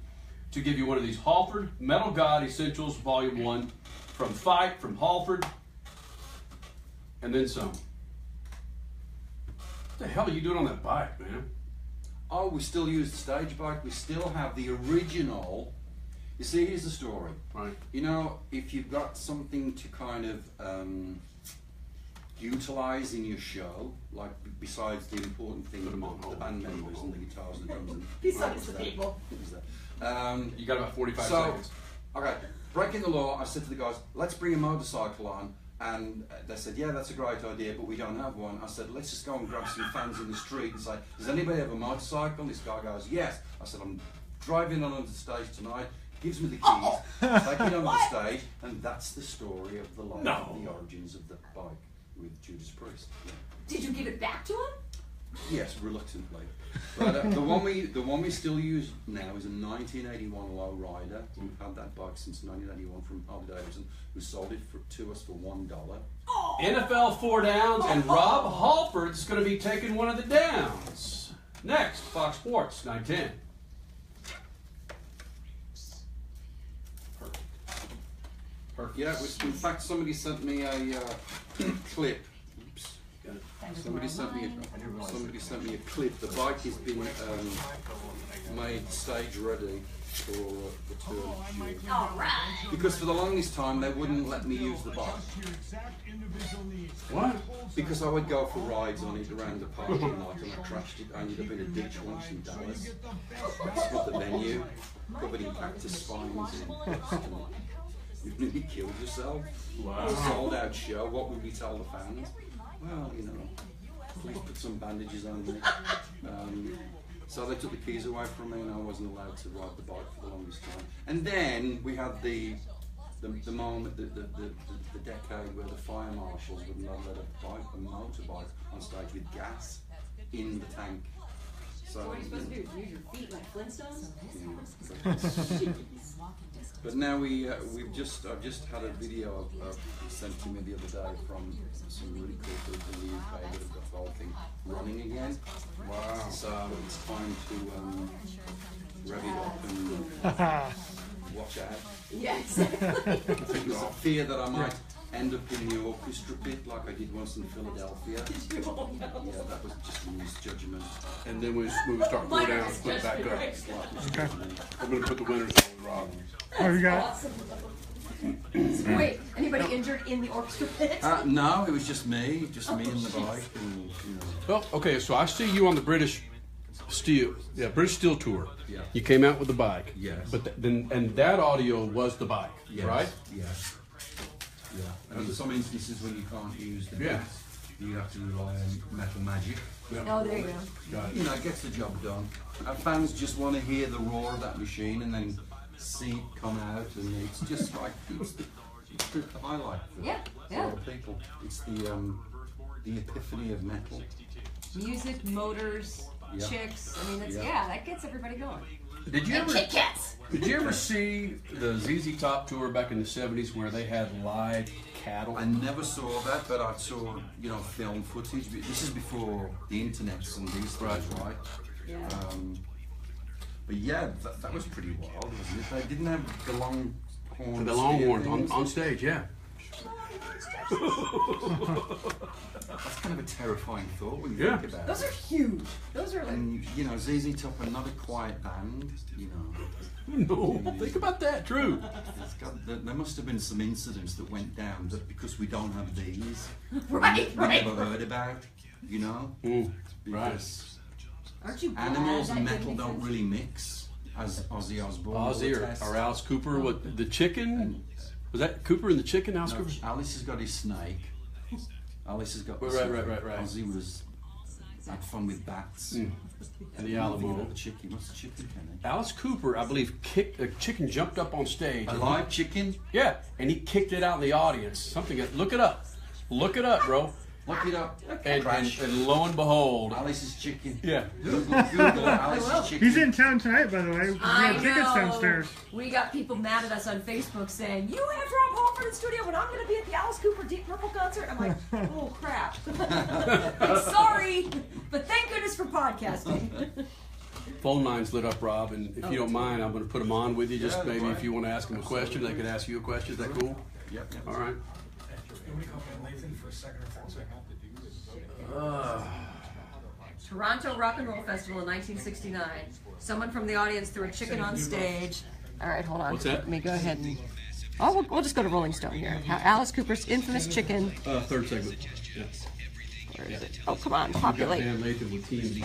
to give you one of these Halford Metal God Essentials Volume 1 from Fight, from Halford, and then some. What the hell are you doing on that bike, man? Oh, we still use the stage bike. We still have the original. You see, here's the story. Right. You know, if you've got something to kind of utilize in your show, like besides the important thing, the band members and the guitars and the drums. And Besides the people. You got about 45 seconds. Okay, breaking the law, I said to the guys, let's bring a motorcycle on. And they said, yeah, that's a great idea, but we don't have one. I said, let's just go and grab some fans in the street and say, does anybody have a motorcycle? This guy goes, yes. I said, I'm driving on the stage tonight. Gives me the keys, take it on the stage, and that's the story of the life, the origins of the bike with Judas Priest. Yeah. Did you give it back to him? Yes, reluctantly. But the one we still use now is a 1981 lowrider. We've had that bike since 1981 from Harley Davidson, who sold it to us for $1. NFL 4 downs, and Rob Halford's going to be taking one of the downs. Next, Fox Sports 910. Perfect. Yeah, in fact, somebody sent me a clip. Oops. Somebody sent me a clip. The bike has been made stage ready for the tour. All right. Because for the longest time they wouldn't let me use the bike. What? Because I would go for rides on it around the parking lot and I crashed it. I ended up in a ditch once in Dallas. That's what the venue, covered in cactus spines. You nearly killed yourself. Wow. A sold out show. What would we tell the fans? Well, you know, please put some bandages on me. So they took the keys away from me and I wasn't allowed to ride the bike for the longest time. And then we had the moment, the decade where the fire marshals would not let a motorbike on stage with gas in the tank. So, what are you supposed to do? Use your feet like Flintstones? Yeah. But now I've just had a video sent to me the other day from some really cool people in the UK that have got the whole thing running again. Wow! So it's time to rev it up and watch out. Yeah, exactly. There's a fear that I might end up in the orchestra pit like I did once in Philadelphia. Did you? Oh, no. Yeah, that was just a misjudgment. And then we start going down, put it back up. Okay. I'm going to put the winners on Rob. Oh, you got Awesome. Wait, anybody injured in the orchestra pit? No, it was just me and the bike. And, you know. Well, okay, so I see you on the British Steel tour. Yeah. You came out with the bike. Yes. But and that audio was the bike, right? Yes. Yeah. And in some instances when you can't use the Yeah. beats, you have to rely on metal magic. Oh, there you go. Got it. You know, it gets the job done. Our fans just want to hear the roar of that machine and then see it come out, and it's just like it's the highlight for a lot of people. It's the epiphany of metal. Music, motors, chicks. I mean, that's that gets everybody going. Did you And Kit Kats. Did you ever see the ZZ Top tour back in the 70s where they had live cattle? I never saw that, but I saw, you know, film footage. This is before the internet and these things, right? Yeah. But yeah, that was pretty wild, wasn't it? They didn't have the long horns. The long horns on stage, yeah. That's kind of a terrifying thought when you think about it. Those are huge. Those are like... And, you know, ZZ Top are not a quiet band, you know. No, think about that, true. It's God, there must have been some incidents that went down that because we don't have these, Right, we never heard about, you know? Because Aren't you glad animals that and didn't metal make don't sense? really mix, as Ozzy Osbourne. Ozzy or Alice Cooper with the chicken. Was that Cooper and the chicken? Alice Cooper. Alice has got his snake. Alice has got the Right. Ozzy was had fun with bats. And the Alamo. The chicken. What's the chicken, Kenny? Alice Cooper, I believe, kicked a chicken, jumped up on stage. A live chicken? Yeah, and he kicked it out in the audience. Something. Look it up. Look it up, bro. Look it up. And lo and behold, Alice's chicken. Yeah. Google Alice's chicken. He's in town tonight, by the way. We have tickets downstairs. We got people mad at us on Facebook saying, you have Rob Halford in the studio when I'm going to be at the Alice Cooper Deep Purple concert. I'm like, oh crap. I'm sorry, but thank goodness for podcasting. phone lines lit up, Rob, and if you don't mind, I'm going to put them on with you. Just maybe if you want to ask them a question, they could ask you a question. Is that cool? Yep. All right. Toronto Rock and Roll Festival in 1969. Someone from the audience threw a chicken on stage. All right, hold on. What's that? Let me go ahead and... Oh, we'll just go to Rolling Stone here. Alice Cooper's infamous chicken. Third segment. Yeah. Where is it? Oh, come on, populate. I've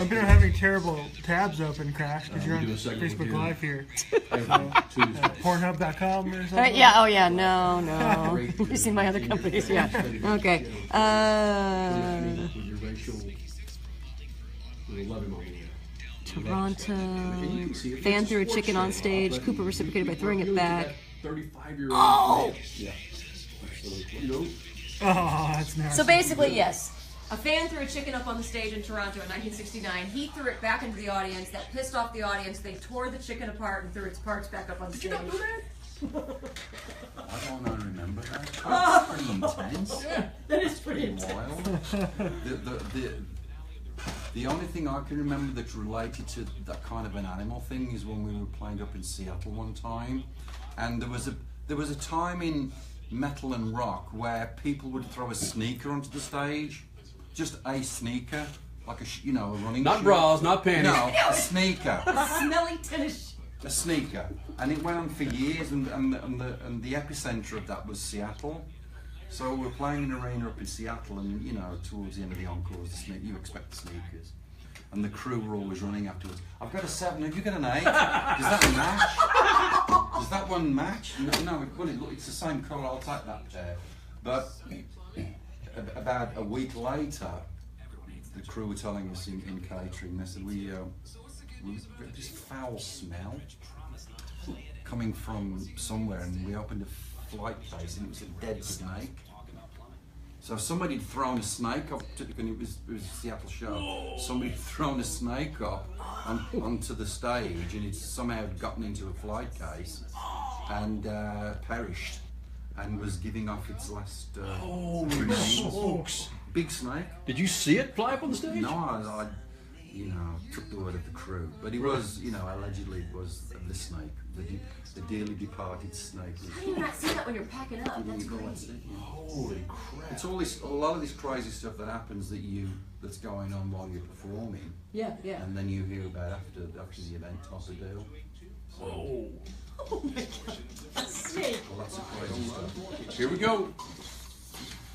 been having terrible tabs open, Crash, because you're on Facebook Live here. Pornhub.com or something? Yeah, oh yeah, no. You see my other companies, yeah. Okay. Toronto. Fan threw a chicken on stage. Cooper reciprocated by throwing it back. 35-year-old. Oh! Oh, that's nasty. So basically, yes. A fan threw a chicken up on the stage in Toronto in 1969. He threw it back into the audience. That pissed off the audience. They tore the chicken apart and threw its parts back up on the stage. I don't remember that. That's pretty intense. Yeah, that is pretty intense. Wild. The only thing I can remember that's related to that kind of an animal thing is when we were playing up in Seattle one time, and there was a time in metal and rock where people would throw a sneaker onto the stage. Just a sneaker, like a running Not shoe. bras, not panties. No, a sneaker. A smelly tennis. A sneaker, and it went on for years, and the epicenter of that was Seattle. So we're playing an arena up in Seattle, and towards the end of the encores, you expect the sneakers, and the crew were always running afterwards. I've got a 7. Have you got an 8? Does that match? Does that one match? No. It's the same colour. I'll take that pair. But about a week later, the crew were telling us in catering, they said we had this foul smell coming from somewhere, and we opened a flight case and it was a dead snake. So somebody had thrown a snake up, and it was a Seattle show. Somebody had thrown a snake up onto the stage, and it somehow had gotten into a flight case and perished. And was giving off its last remains. Big snake. Did you see it fly up on the stage? No, I took the word of the crew. But it was, allegedly it was the snake, the dearly departed snake. How do you not see that when you're packing up? That's crazy. Holy crap! It's all this, a lot of this crazy stuff that happens that's going on while you're performing. Yeah. And then you hear about after the event type of deal. So, Whoa. Oh my god. A snake. Well, that's the crazy stuff. Here we go.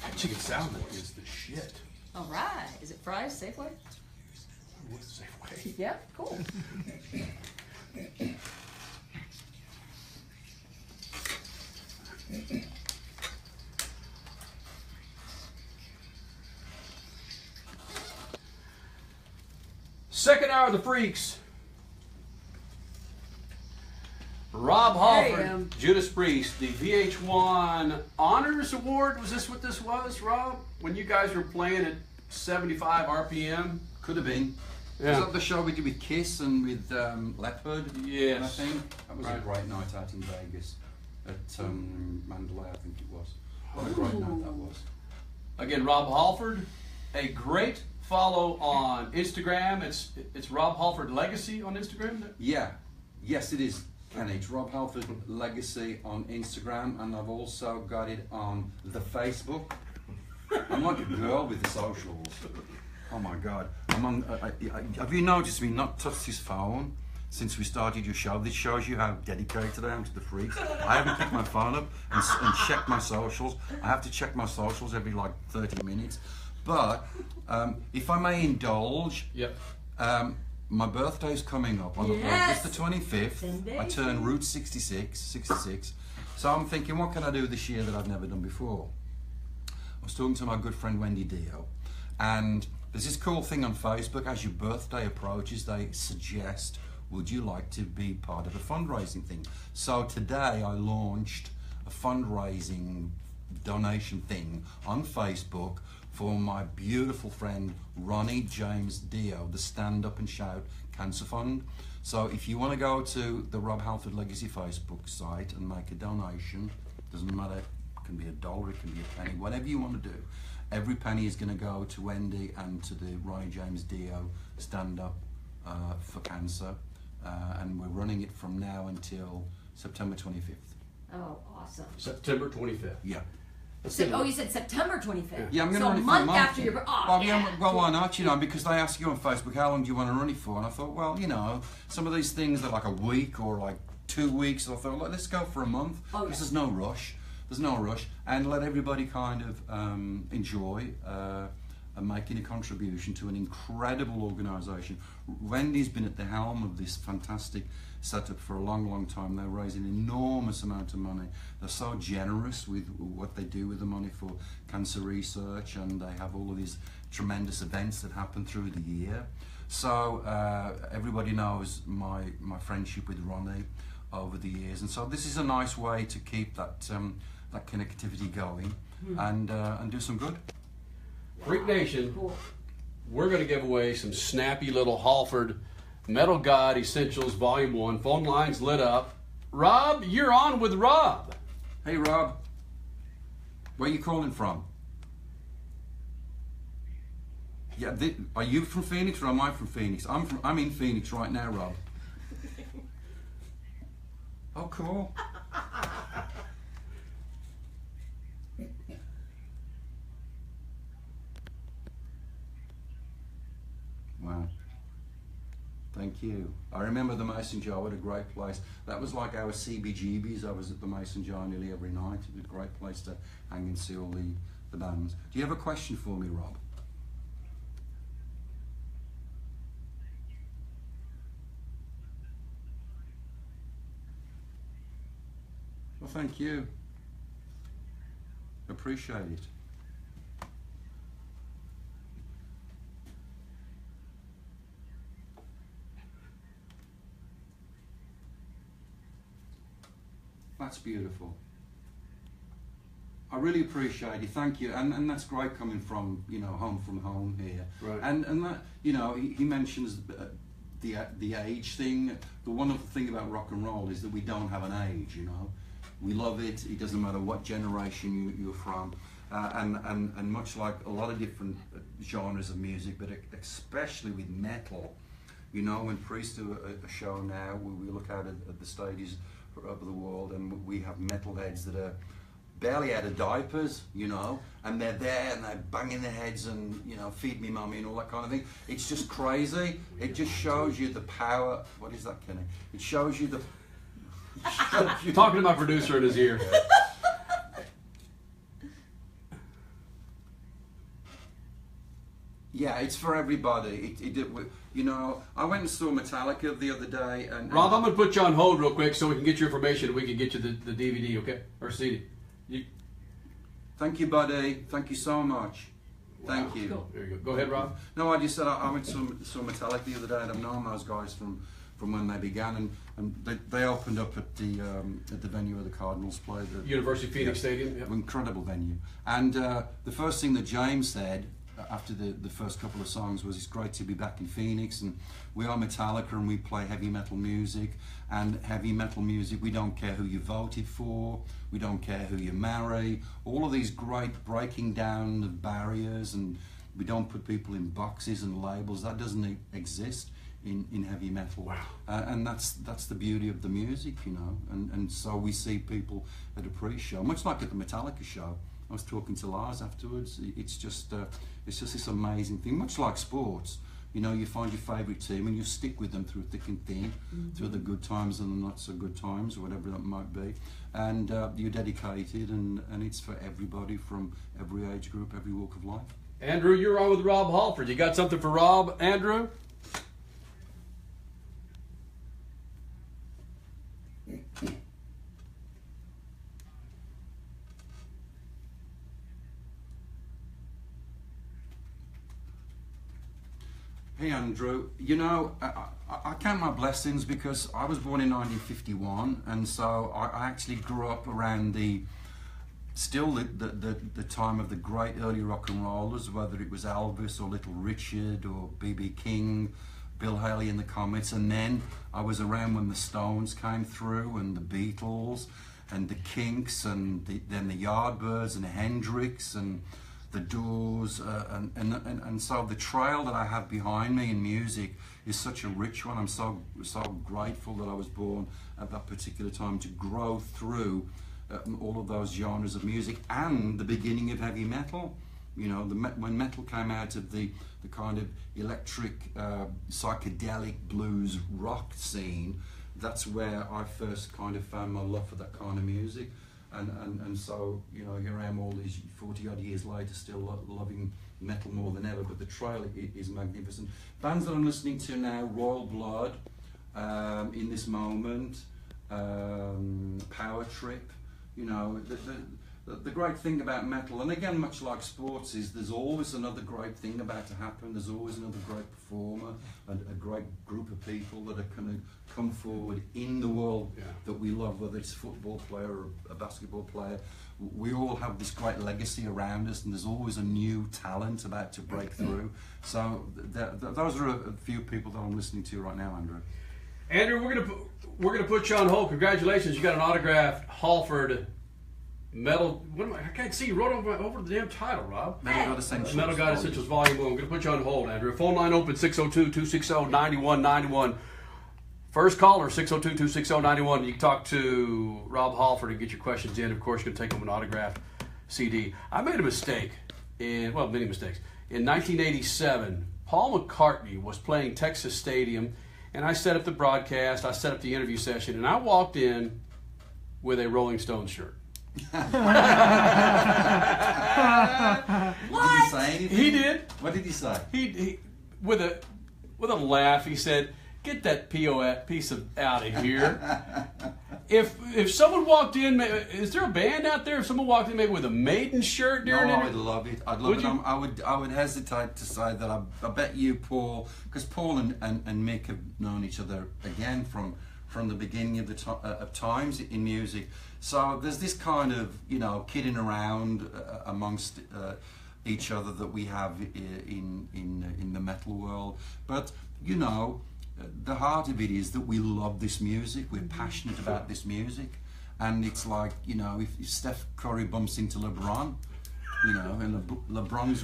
That chicken salmon is the shit. All right. Is it fries, Safeway? What's the Safeway? Yeah, cool. Second hour of the Freaks. Rob Halford, Judas Priest, the VH1 Honors Award. Was this what this was, Rob? When you guys were playing at 75 RPM? Could have been. Yeah. Was that the show we did with Kiss and with Leopard? Yes. I think that was a great night out in Vegas at Mandalay, I think it was. What a great night that was. Again, Rob Halford, a great follow on Instagram. It's Rob Halford Legacy on Instagram. Yeah. Yes, it is. Kenny, it's Rob Halford Legacy on Instagram, and I've also got it on the Facebook. I'm like a girl with the socials. Oh my God! I'm on. Have you noticed me not touch his phone since we started your show. This shows you how dedicated I am to the Freaks. I haven't picked my phone up and checked my socials. I have to check my socials every like 30 minutes. But if I may indulge, my birthday's coming up on August the 25th. I turn Route 66. So I'm thinking, what can I do this year that I've never done before? I was talking to my good friend Wendy Dio, and there's this cool thing on Facebook. As your birthday approaches, they suggest, would you like to be part of a fundraising thing? So today I launched a fundraising donation thing on Facebook for my beautiful friend Ronnie James Dio, the Stand Up and Shout Cancer Fund. So if you want to go to the Rob Halford Legacy Facebook site and make a donation, doesn't matter, it can be $1, it can be a penny, whatever you want to do. Every penny is going to go to Wendy and to the Ronnie James Dio Stand Up for Cancer, and we're running it from now until September 25th. Oh, awesome. September 25th. Yeah. Oh, you said September 25th. Yeah, I'm going to so run it a for a month month. after your birthday. Oh, well, yeah. Well, why not? You know, because they ask you on Facebook, how long do you want to run it for? And I thought, well, you know, some of these things are like a week or like 2 weeks. So I thought, let's go for a month. Because there's no rush. There's no rush. And let everybody kind of enjoy making a contribution to an incredible organisation. Wendy's been at the helm of this fantastic setup for a long time. They raise an enormous amount of money. They're so generous with what they do with the money for cancer research, and they have all of these tremendous events that happen through the year. So everybody knows my friendship with Ronnie over the years, and so this is a nice way to keep that that connectivity going and do some good. Freak Nation, we're going to give away some snappy little Halford Metal God Essentials Volume 1. Phone lines lit up. Rob, you're on with Rob. Hey, Rob. Where are you calling from? Yeah, are you from Phoenix or am I from Phoenix? I'm in Phoenix right now, Rob. Oh, cool. Wow. Thank you. I remember the Mason Jar. What a great place. That was like our CBGBs. I was at the Mason Jar nearly every night. It was a great place to hang and see all the bands. Do you have a question for me, Rob? Well, thank you. Appreciate it. That's beautiful. I really appreciate it. Thank you, and that's great coming from, you know, home from home here. Right. And that, you know, he mentions the age thing. The wonderful thing about rock and roll is that we don't have an age. You know, we love it. It doesn't matter what generation you're from, and much like a lot of different genres of music, but especially with metal. You know, when Priest do a show now, we look out at the stages over the world, and we have metalheads that are barely out of diapers, you know, and they're there and they're banging their heads and, you know, feed me mummy and all that kind of thing. It's just crazy. It just shows you the power. What is that, Kenny? It shows you the... Talking to my producer in his ear. Yeah, it's for everybody. You know, I went and saw Metallica the other day. And Rob, I'm going to put you on hold real quick so we can get your information and we can get you the DVD, okay? Or CD. Thank you, buddy. Thank you so much. Wow. Thank you. Cool. There you go. Go ahead, Rob. No, I just said I went and saw Metallica the other day, and I've known those guys from when they began, and they opened up at the venue where the Cardinals play. The University of Phoenix Stadium. Yep. Incredible venue. And the first thing that James said after the first couple of songs was, it's great to be back in Phoenix, and we are Metallica and we play heavy metal music, and heavy metal music, we don't care who you voted for, we don't care who you marry, all of these great breaking down of barriers, and we don't put people in boxes and labels. That doesn't exist in heavy metal. Wow. And that's the beauty of the music, you know, and so we see people at a pre-show, much like at the Metallica show. I was talking to Lars afterwards. It's just this amazing thing, much like sports. You know, you find your favourite team and you stick with them through thick and thin, through the good times and the not so good times, or whatever that might be. And you're dedicated, and it's for everybody from every age group, every walk of life. Andrew, you're on with Rob Halford. You got something for Rob, Andrew? Hey Andrew, you know, I count my blessings because I was born in 1951, and so I actually grew up around the time of the great early rock and rollers, whether it was Elvis or Little Richard or B.B. King, Bill Haley and the Comets, and then I was around when the Stones came through, and the Beatles, and the Kinks, and then the Yardbirds, and Hendrix, and the Doors, and so the trail that I have behind me in music is such a rich one. I'm so grateful that I was born at that particular time to grow through all of those genres of music, and the beginning of heavy metal. You know, when metal came out of the kind of electric, psychedelic blues rock scene, that's where I first kind of found my love for that kind of music. And so, you know, here I am all these 40 odd years later still loving metal more than ever, but the trail is magnificent. Bands that I'm listening to now, Royal Blood, In This Moment, Power Trip. You know, the great thing about metal, and again, much like sports, is there's always another great thing about to happen. There's always another great performer, and a great group of people that are going to come forward in the world that we love, whether it's a football player or a basketball player. We all have this great legacy around us, and there's always a new talent about to break through. So those are a few people that I'm listening to right now, Andrew. Andrew, we're gonna put you on hold. Congratulations, you got an autographed Halford medal. I can't see. You wrote over the damn title, Rob. Metal God Essentials. Metal God Essentials Volume 1. I'm gonna put you on hold, Andrew. Phone line open 602-260-9191. First caller 602-260-91. You can talk to Rob Halford and get your questions in. Of course, you're gonna take home an autographed CD. I made a mistake many mistakes. In 1987, Paul McCartney was playing Texas Stadium. And I set up the broadcast, I set up the interview session, and I walked in with a Rolling Stones shirt. What? Did he say anything? He did. What did he say? He with a laugh, he said, "Get that piece out of here." If someone walked in, is there a band out there? If someone walked in maybe with a Maiden shirt during I would love it. I'd love it. I would hesitate to say that. I bet you, Paul, because Paul and Mick have known each other again from the beginning of of times in music. So there's this kind of, you know, kidding around amongst each other that we have in the metal world. But you know, the heart of it is that we love this music, we're passionate about this music, and it's like, you know, if Steph Curry bumps into LeBron, you know, and LeBron's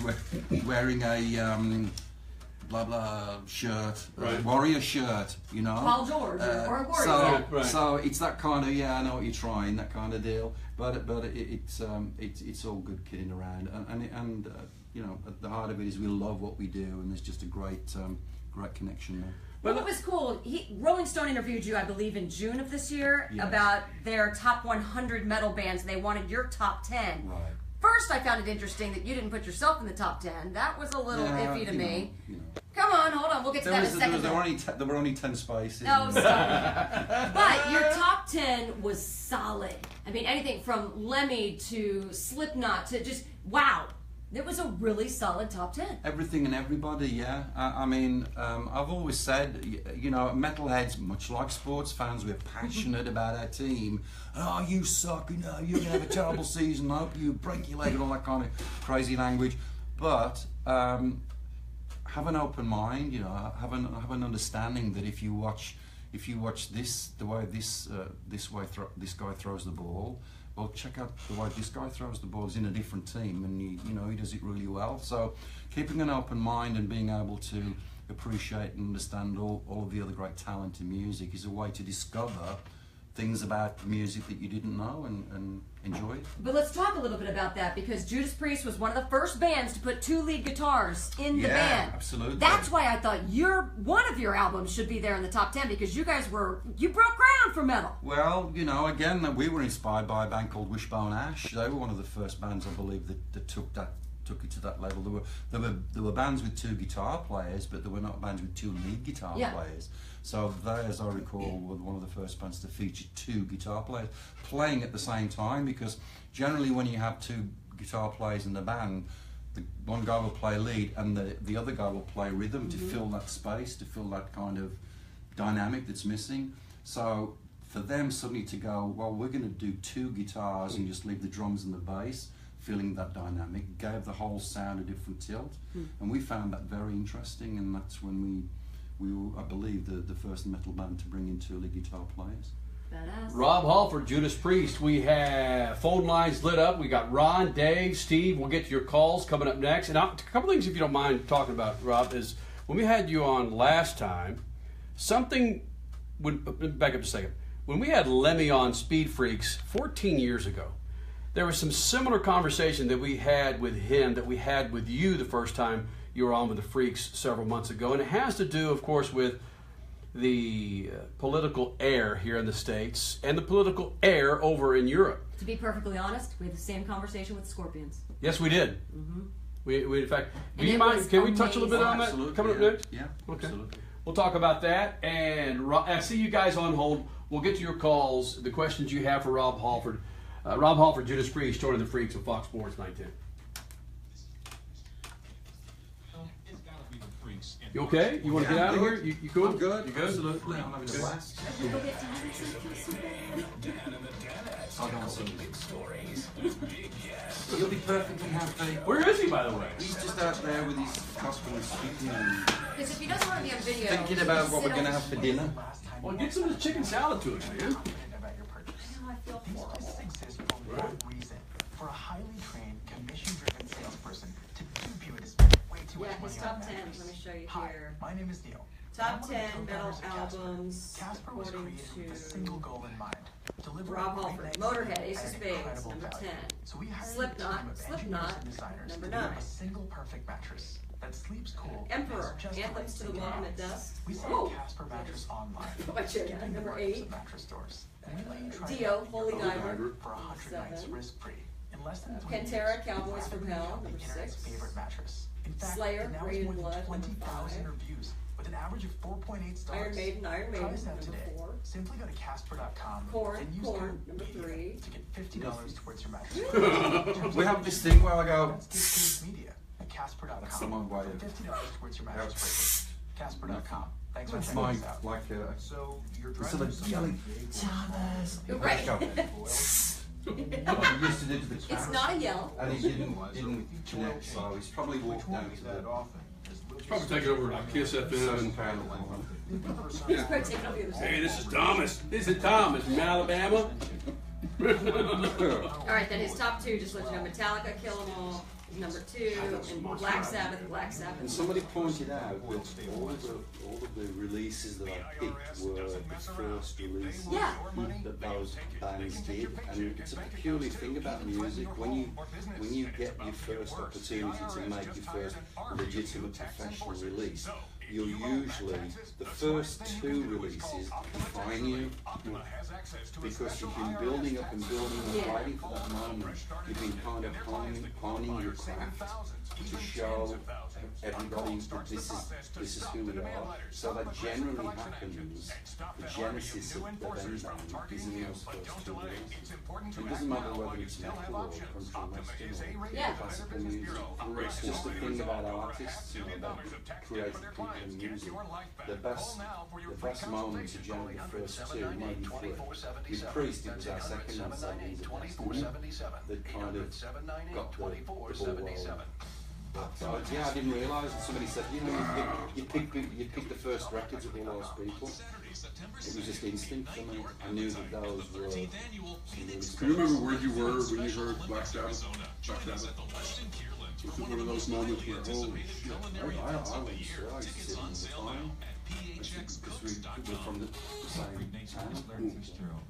wearing a blah blah shirt, Warrior shirt, you know, Paul George or a Warrior. So it's that kind of, I know what you're trying, that kind of deal, but it's all good kidding around, and you know, at the heart of it is we love what we do, and there's just a great connection there. Well, what was cool, Rolling Stone interviewed you, I believe, in June of this year about their top 100 metal bands, and they wanted your top 10. Right. First, I found it interesting that you didn't put yourself in the top 10. That was a little iffy to me. Come on, hold on, we'll get to that in a second. There were only 10 spaces. No, stop. But your top 10 was solid. I mean, anything from Lemmy to Slipknot to just, wow. It was a really solid top 10. Everything and everybody, yeah. I mean, I've always said, you know, metalheads, much like sports fans, we're passionate about our team. Oh, you suck, you know, you're going to have a terrible season, I hope you break your leg and all that kind of crazy language. But have an open mind, you know, have an understanding that if you watch this, the way this guy throws the ball, well, check out the way this guy throws the ball. He's in a different team, and you know, he does it really well. So keeping an open mind and being able to appreciate and understand all of the other great talent in music is a way to discover things about music that you didn't know and enjoyed. But let's talk a little bit about that, because Judas Priest was one of the first bands to put 2 lead guitars in the band. Yeah, absolutely. That's why I thought one of your albums should be there in the top 10, because you guys you broke ground for metal. Well, you know, again, we were inspired by a band called Wishbone Ash. They were one of the first bands, I believe, that took it to that level. There were bands with 2 guitar players, but there were not bands with 2 lead guitar players. So they, as I recall, were one of the first bands to feature 2 guitar players playing at the same time, because generally when you have 2 guitar players in the band, one guy will play lead and the other guy will play rhythm to fill that space, to fill that kind of dynamic that's missing. So for them suddenly to go, well, we're going to do 2 guitars and just leave the drums and the bass, feeling that dynamic, gave the whole sound a different tilt. And we found that very interesting, and that's when we were, I believe, the first metal band to bring in 2 lead guitar players. Badass. Rob Halford, Judas Priest. We have phone lines lit up. We got Ron, Dave, Steve. We'll get to your calls coming up next. And a couple things, if you don't mind talking about, Rob, is when we had you on last time, back up a second. When we had Lemmy on Speed Freaks 14 years ago, there was some similar conversation that we had with him that we had with you the first time you were on with the Freaks several months ago. And it has to do, of course, with the political air here in the States and the political air over in Europe. To be perfectly honest, we had the same conversation with Scorpions. Yes, we did. We in fact, And do you it mind? was Can we touch a little bit on that Absolutely, coming up yeah. next? Yeah, Okay. absolutely. We'll talk about that, and I see you guys on hold. We'll get to your calls, the questions you have for Rob Halford. Rob Halford, Judas Priest, joining the Freaks of Fox Sports 910. You okay? You want to get out of here? You cool? I'm good. You good? Absolutely. I'm having a blast. I'll go on some big stories. You'll be perfectly happy. Where is he, by the way? He's just out there with his gospel and speaking and Because if he doesn't want to be on video, thinking about what we're going to have for dinner. Well, get some of the chicken salad to us, man. I feel horrible. This exists for one reason: for a highly trained, commission-driven salesperson to dupe you into spending way too much Yeah, his money top on 10. vendors. Let me show you Hi, here. my name is Neil. Top I'm one of the 10 metal co-founders of Casper. albums Casper was according created with a to single goal in mind: deliver Rob a great Halford. night's Motorhead, sleep Ace of at an Spades, incredible number value. 10. So we hired Slipknot, a team of engineers Slipknot, and designers number to develop 9. a single perfect mattress that sleeps cool. Emperor, and is just Anthems right to the for Bottom you. at Dusk. We sell Whoa. a Casper mattress online. Put my chair down. Skipping the Number works 8. of mattress stores. And we let you try Dio, it Holy for Diver, for 100 nights 7. risk-free. In less than 3 Pantera, years, Cowboys from Hell, the number internet's 6. favorite mattress. In fact, Slayer, it now has Rain more and than Blood, number 20,000 5. reviews with an average of 4.8 stars. Iron Maiden, Try us out number today. 4. Simply go to Casper.com Korn, and use Korn, code number MEDIA 3. to get $50 towards your mattress. We have this thing where I go, That's code MEDIA at Casper.com. That's the one way. For $50 towards your mattress purchase. Casper.com. Thanks for it's checking my, us out. like, So you're sort driving of yelling, Right. he used to do to the It's cats, not a yell. and he didn't connect, so he's probably walked down to the Probably take it over to Kiss FM. He's probably taking over the other side. Hey, this is Thomas. This is Thomas from Alabama. All right, then his top 2, just let you know, Metallica, Kill 'Em All, is number 2, and Black Sabbath. And somebody pointed out that all of the releases that I picked were the first releases Yeah. that those bands did, and it's a peculiar thing about music. When you get your first opportunity to make your first legitimate professional release, you'll usually, the first 2 releases define you, because you've been building up and building and waiting for that moment. You've been kind of honing your craft to show everybody that this is who we are. So that generally happens. The genesis of any band is in those first 2 releases. It doesn't matter whether it's metal or country western or classical music. It's just the thing about artists, about creative people in music. The best moments are generally the first 2, maybe 3. With Priest, it was our second one, so he was the best one. That kind of got the ball rolling. So, yeah, I didn't realise, and somebody said, you know, you pick the first records of all those people. It was just instinct for me. I knew that those were some really Do you remember where you were when you heard Black Sabbath? Was it one of those moments where, holy shit, I was sitting all the time. we're from the same town.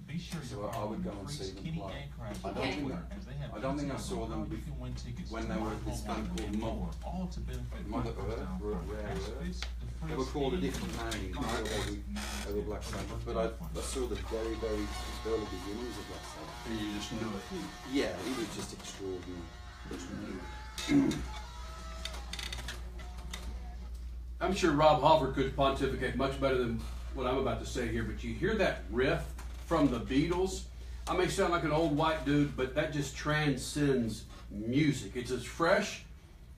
Be sure So I would go and see them play. I don't think I saw them when they were at this band called Mother Earth. They were called a different name before they were Black Sabbath, but I saw the very, very early beginnings of Black Sabbath. And you just knew it. Yeah, he was just extraordinary. I'm sure Rob Halford could pontificate much better than what I'm about to say here, but you hear that riff from the Beatles? I may sound like an old white dude, but that just transcends music. It's as fresh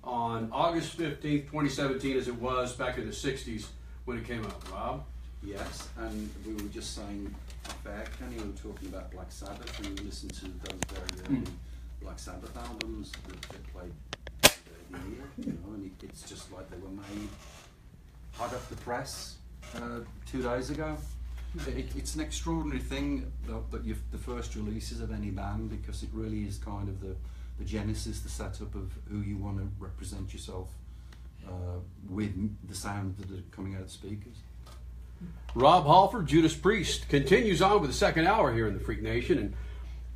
on August 15th, 2017 as it was back in the 60s when it came out. Rob? Yes, and we were just saying back, Kenny, we were talking about Black Sabbath, and you listen to those very early Black Sabbath albums that they played here, you know, and it's just like they were made hot off the press 2 days ago. It's an extraordinary thing that the first releases of any band, because it really is kind of the genesis, the setup of who you want to represent yourself with the sound that are coming out of speakers. Rob Halford, Judas Priest, continues on with the second hour here in the Freak Nation. In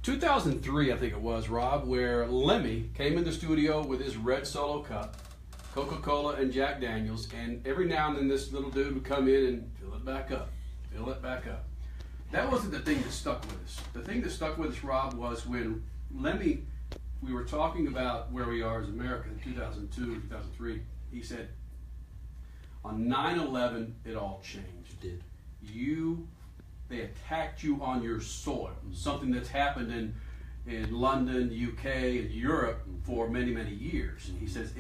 2003, I think it was, Rob, where Lemmy came in the studio with his red Solo cup, Coca-Cola and Jack Daniels, and every now and then this little dude would come in and fill it back up, fill it back up. That wasn't the thing that stuck with us. The thing that stuck with us, Rob, was when Lemmy, we were talking about where we are as America in 2002, 2003, he said, on 9/11, it all changed. It did. They attacked you on your soil, something that's happened in London, UK, and Europe for many, many years. He says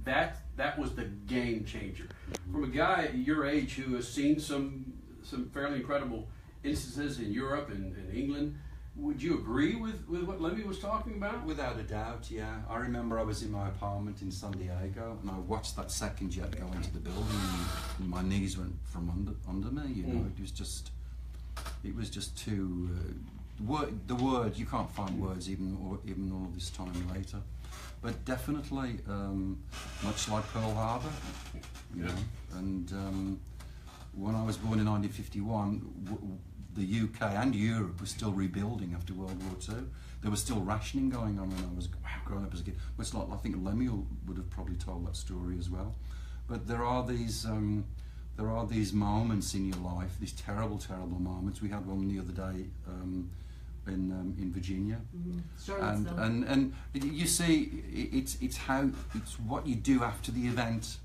that was the game changer. From a guy at your age who has seen some fairly incredible instances in Europe and England, would you agree with what Lemmy was talking about? Without a doubt, yeah. I remember I was in my apartment in San Diego, and I watched that second jet go into the building, and my knees went from under me. You know, it was just too. The word, you can't find words even all this time later. But definitely, much like Pearl Harbor, you know. And when I was born in 1951, the UK and Europe was still rebuilding after World War II. There was still rationing going on when I was growing up as a kid. Much like, I think Lemmy would have probably told that story as well. But there are these moments in your life, these terrible, terrible moments. We had one the other day in Virginia, and you see, it's what you do after the event.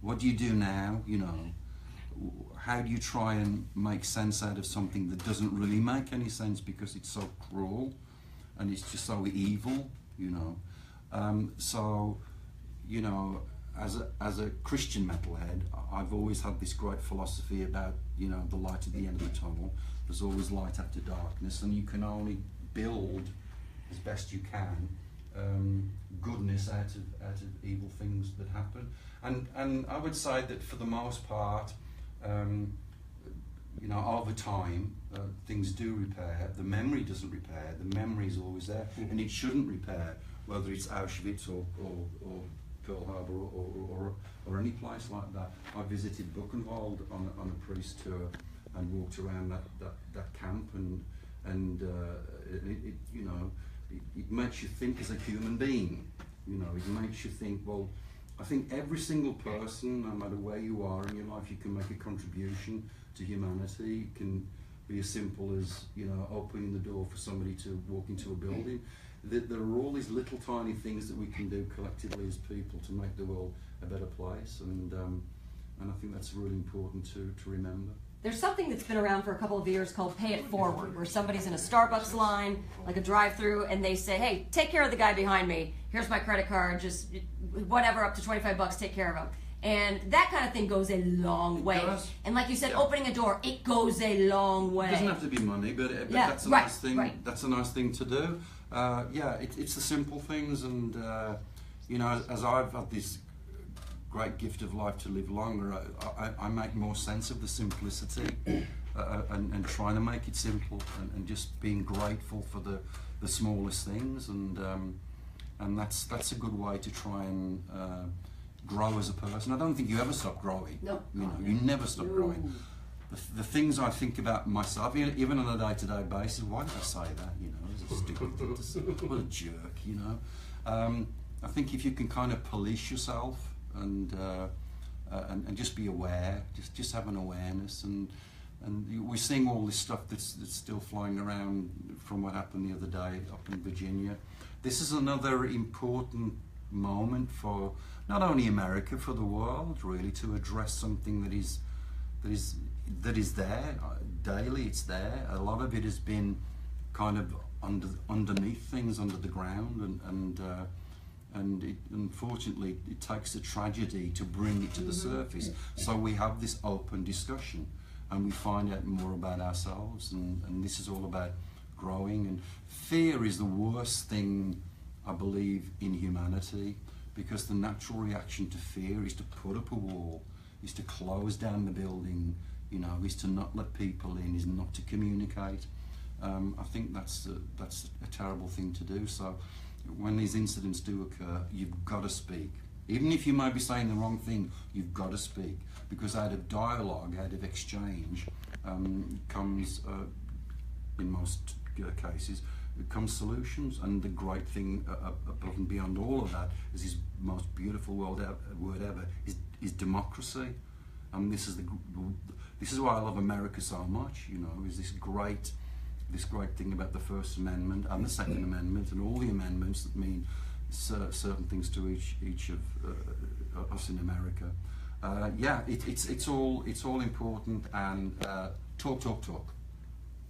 What do you do now? You know. How do you try and make sense out of something that doesn't really make any sense because it's so cruel and it's just so evil, you know? So, you know, as a Christian metalhead, I've always had this great philosophy about, you know, the light at the end of the tunnel. There's always light after darkness, and you can only build as best you can goodness out of evil things that happen. And I would say that for the most part, you know, over time, things do repair. The memory doesn't repair. The memory is always there, and it shouldn't repair, whether it's Auschwitz or Pearl Harbor or any place like that. I visited Buchenwald on a priest tour and walked around that camp, and it you know, it makes you think as a human being. You know, it makes you think, well, I think every single person, no matter where you are in your life, you can make a contribution to humanity. It can be as simple as, you know, opening the door for somebody to walk into a building. There are all these little tiny things that we can do collectively as people to make the world a better place, and I think that's really important to remember. There's something that's been around for a couple of years called Pay It Forward, where somebody's in a Starbucks line, like a drive-through, and they say, hey, take care of the guy behind me. Here's my credit card, just whatever, up to $25, take care of him. And that kind of thing goes a long way. And like you said, opening a door, it goes a long way. It doesn't have to be money, but that's a nice thing. Right. That's a nice thing to do. Yeah, it's the simple things, and you know, as I've had this great gift of life to live longer, I make more sense of the simplicity and trying to make it simple, and just being grateful for the smallest things, and that's a good way to try and grow as a person. I don't think you ever stop growing. No. You know, you never stop growing. The things I think about myself, even on a day-to-day basis, why did I say that? You know, it's a stupid thing to say. What a jerk, you know. I think if you can kind of police yourself and just be aware, just have an awareness, and we're seeing all this stuff that's still flying around from what happened the other day up in Virginia. This is another important moment for not only America, for the world, really, to address something that is there daily. It's there. A lot of it has been kind of underneath things, under the ground, and it, unfortunately, it takes a tragedy to bring it to the surface. So we have this open discussion, and we find out more about ourselves, and this is all about growing. And fear is the worst thing, I believe, in humanity, because the natural reaction to fear is to put up a wall, is to close down the building, you know, is to not let people in, is not to communicate. I think that's a terrible thing to do. So when these incidents do occur, you've got to speak. Even if you might be saying the wrong thing, you've got to speak, because out of dialogue, out of exchange, comes, in most cases, comes solutions. And the great thing above and beyond all of that is his most beautiful word ever is democracy. And this is why I love America so much. You know, is this great thing about the First Amendment and the Second Amendment and all the amendments that mean certain things to each of us in America. Yeah, it's all important, and talk.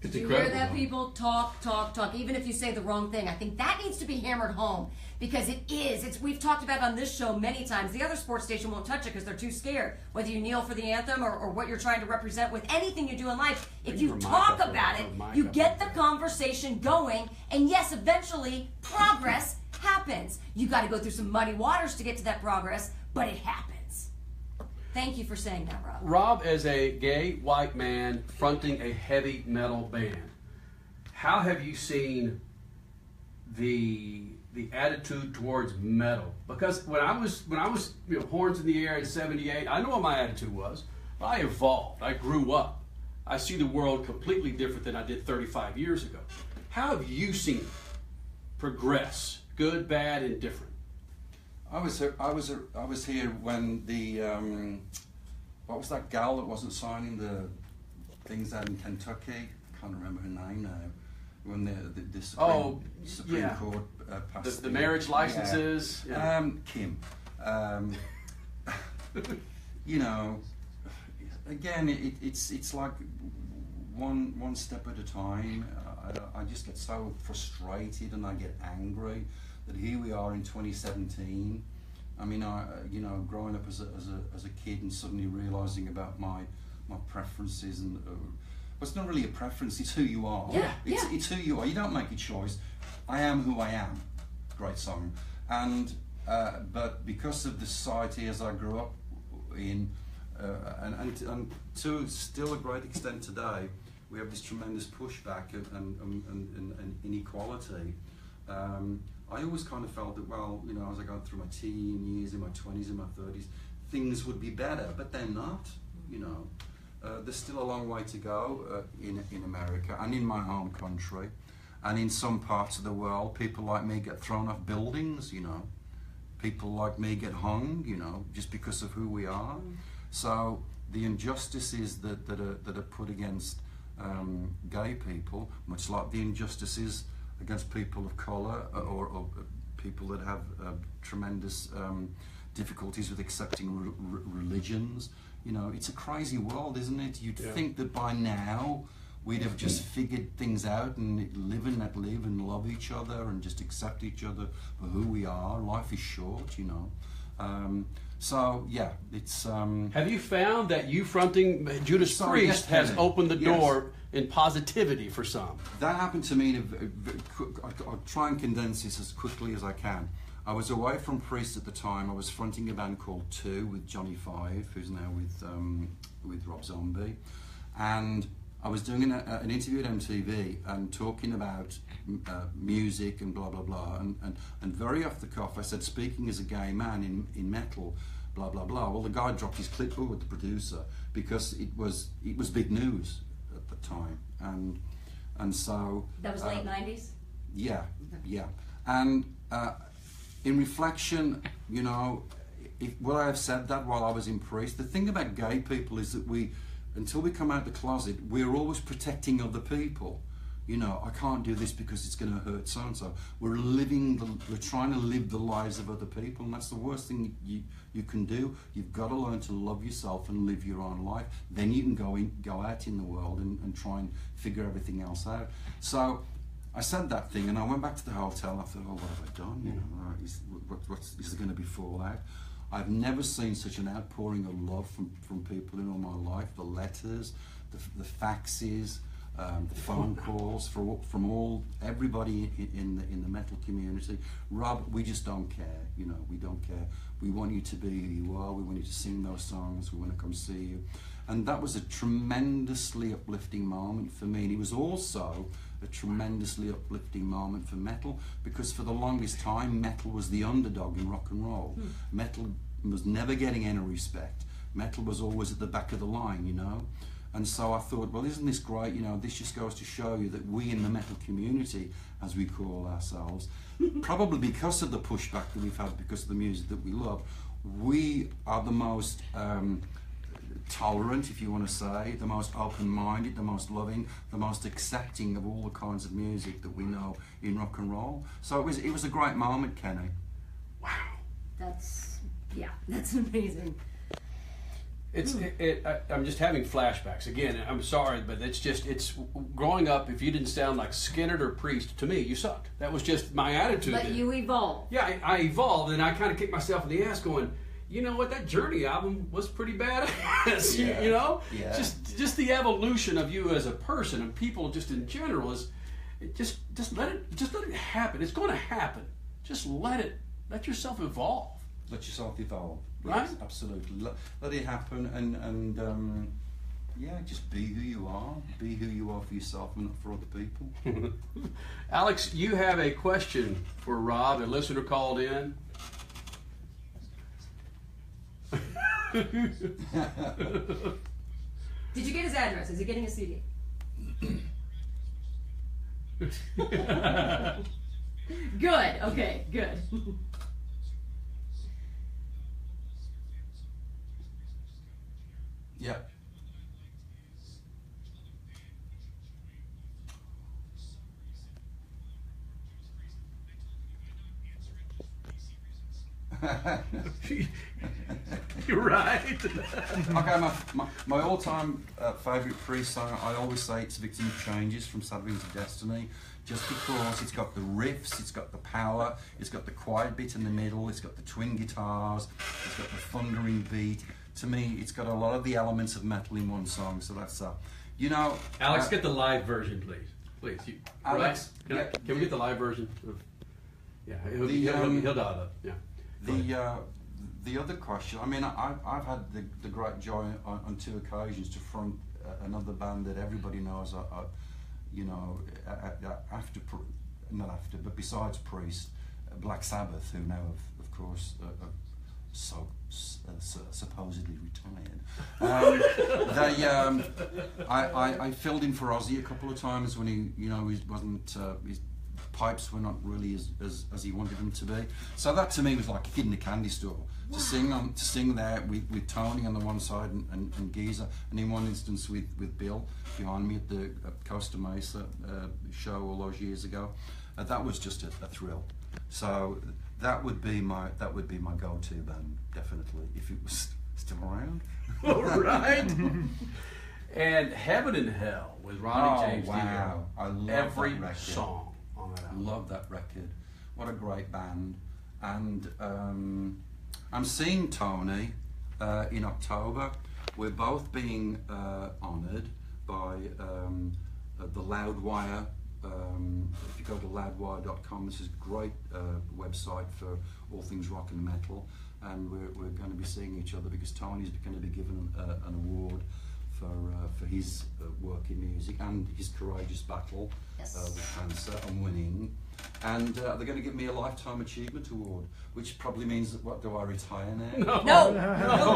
Did you hear that, people? Talk. Even if you say the wrong thing, I think that needs to be hammered home, because it is. We've talked about it on this show many times. The other sports station won't touch it because they're too scared. Whether you kneel for the anthem or what you're trying to represent with anything you do in life, if you talk about it, you get the conversation going, and yes, eventually progress happens. You got to go through some muddy waters to get to that progress, but it happens. Thank you for saying that, Rob. Rob, as a gay white man fronting a heavy metal band, how have you seen the attitude towards metal? Because when I was horns in the air in '78, I know what my attitude was. But I evolved. I grew up. I see the world completely different than I did 35 years ago. How have you seen it progress, good, bad, and different? I was here when the what was that gal that wasn't signing the things out in Kentucky? I can't remember her name now. When the Supreme Court passed the marriage licenses. Yeah. Kim. You know, again, it's like one step at a time. I just get so frustrated and I get angry that here we are in 2017. I mean, growing up as a kid and suddenly realizing about my preferences, and it's not really a preference, it's who you are. It's who you are. You don't make a choice. I am who I am. Great song. And but because of the society as I grew up in, and to still a great extent today, we have this tremendous pushback and inequality. I always kind of felt that, well, you know, as I go through my teen years, in my 20s, in my 30s, things would be better, but they're not, you know. There's still a long way to go in America and in my home country, and in some parts of the world, people like me get thrown off buildings, you know. People like me get hung, you know, just because of who we are. So the injustices that are put against gay people, much like the injustices against people of colour or people that have tremendous difficulties with accepting religions. You know, it's a crazy world, isn't it? You'd think that by now we'd have just figured things out and live and let live and love each other and just accept each other for who we are. Life is short, you know. So yeah, it's. Have you found that you fronting Judas Priest has opened the door in positivity for some? That happened to me. I'll try and condense this as quickly as I can. I was away from Priest at the time. I was fronting a band called Two with Johnny Five, who's now with Rob Zombie, and I was doing an interview at MTV and talking about music and blah blah blah, and very off the cuff I said, speaking as a gay man in metal, blah blah blah. Well, the guy dropped his clipboard, the producer, because it was big news at the time, and so that was late 90s. Yeah, yeah, and in reflection, you know, what I have said that while I was in Priest, the thing about gay people is that until we come out the closet, we're always protecting other people. You know, I can't do this because it's going to hurt so and so. We're trying to live the lives of other people, and that's the worst thing you can do. You've got to learn to love yourself and live your own life. Then you can go out in the world and try and figure everything else out. So I said that thing, and I went back to the hotel. I thought, oh, what have I done? You know, is there going to be fallout? I've never seen such an outpouring of love from people in all my life. The letters, the faxes, the phone calls from everybody in the metal community. Rob, we just don't care. You know, we don't care. We want you to be who you are. We want you to sing those songs. We want to come see you. And that was a tremendously uplifting moment for me. And it was also a tremendously uplifting moment for metal, because for the longest time, metal was the underdog in rock and roll. Metal was never getting any respect. Metal was always at the back of the line, you know. And so I thought, well, isn't this great? You know, this just goes to show you that we in the metal community, as we call ourselves, probably because of the pushback that we've had, because of the music that we love, we are the most tolerant, if you want to say, the most open-minded, the most loving, the most accepting of all the kinds of music that we know in rock and roll. So it was a great moment, Kenny. Wow. That's amazing. I'm just having flashbacks. Again, I'm sorry, but it's growing up, if you didn't sound like Skinner or Priest, to me, you sucked. That was just my attitude. But you evolved. Yeah, I evolved, and I kind of kicked myself in the ass going, you know what, that Journey album was pretty badass. Yeah. You know? Yeah. Just the evolution of you as a person and people just in general is, just let it happen. It's going to happen. Just let yourself evolve. Let yourself evolve. Right? Yes, absolutely. Let it happen, and yeah, just be who you are. Be who you are for yourself and not for other people. Alex, you have a question for Rob. A listener called in. Did you get his address? Is he getting a CD? Good. Okay. Good. Yeah. You're right. Okay, my all-time favourite Priest song, I always say it's Victim of Changes from Sad Wings of Destiny, just because it's got the riffs, it's got the power, it's got the quiet bit in the middle, it's got the twin guitars, it's got the thundering beat. To me, it's got a lot of the elements of metal in one song, so that's you know. Alex, get the live version, please. Please, Alex, right? Can we get the live version? Yeah, he'll dial it up. Yeah. The other question, I mean, I've had the great joy on 2 occasions to front another band that everybody knows, you know, but besides Priest, Black Sabbath, who now of course supposedly retired. I filled in for Ozzy a couple of times when he wasn't. His pipes were not really as he wanted them to be. So that to me was like a kid in a candy store. Wow. To sing there with Tony on the one side and Geezer, and in one instance with Bill behind me at the Costa Mesa show all those years ago. That was just a thrill. So that would be my go-to band, definitely, if it was still around. All right. And Heaven and Hell with Ronnie James Dio. Wow. I love every that record. song on that album. Love that record. What a great band. And I'm seeing Tony in October. We're both being honoured by the Loudwire. If you go to loudwire.com, this is a great website for all things rock and metal, and we're going to be seeing each other because Tony's going to be given an award for his work in music and his courageous battle with cancer and winning. And they're going to give me a Lifetime Achievement Award, which probably means that, what, do I retire now? No.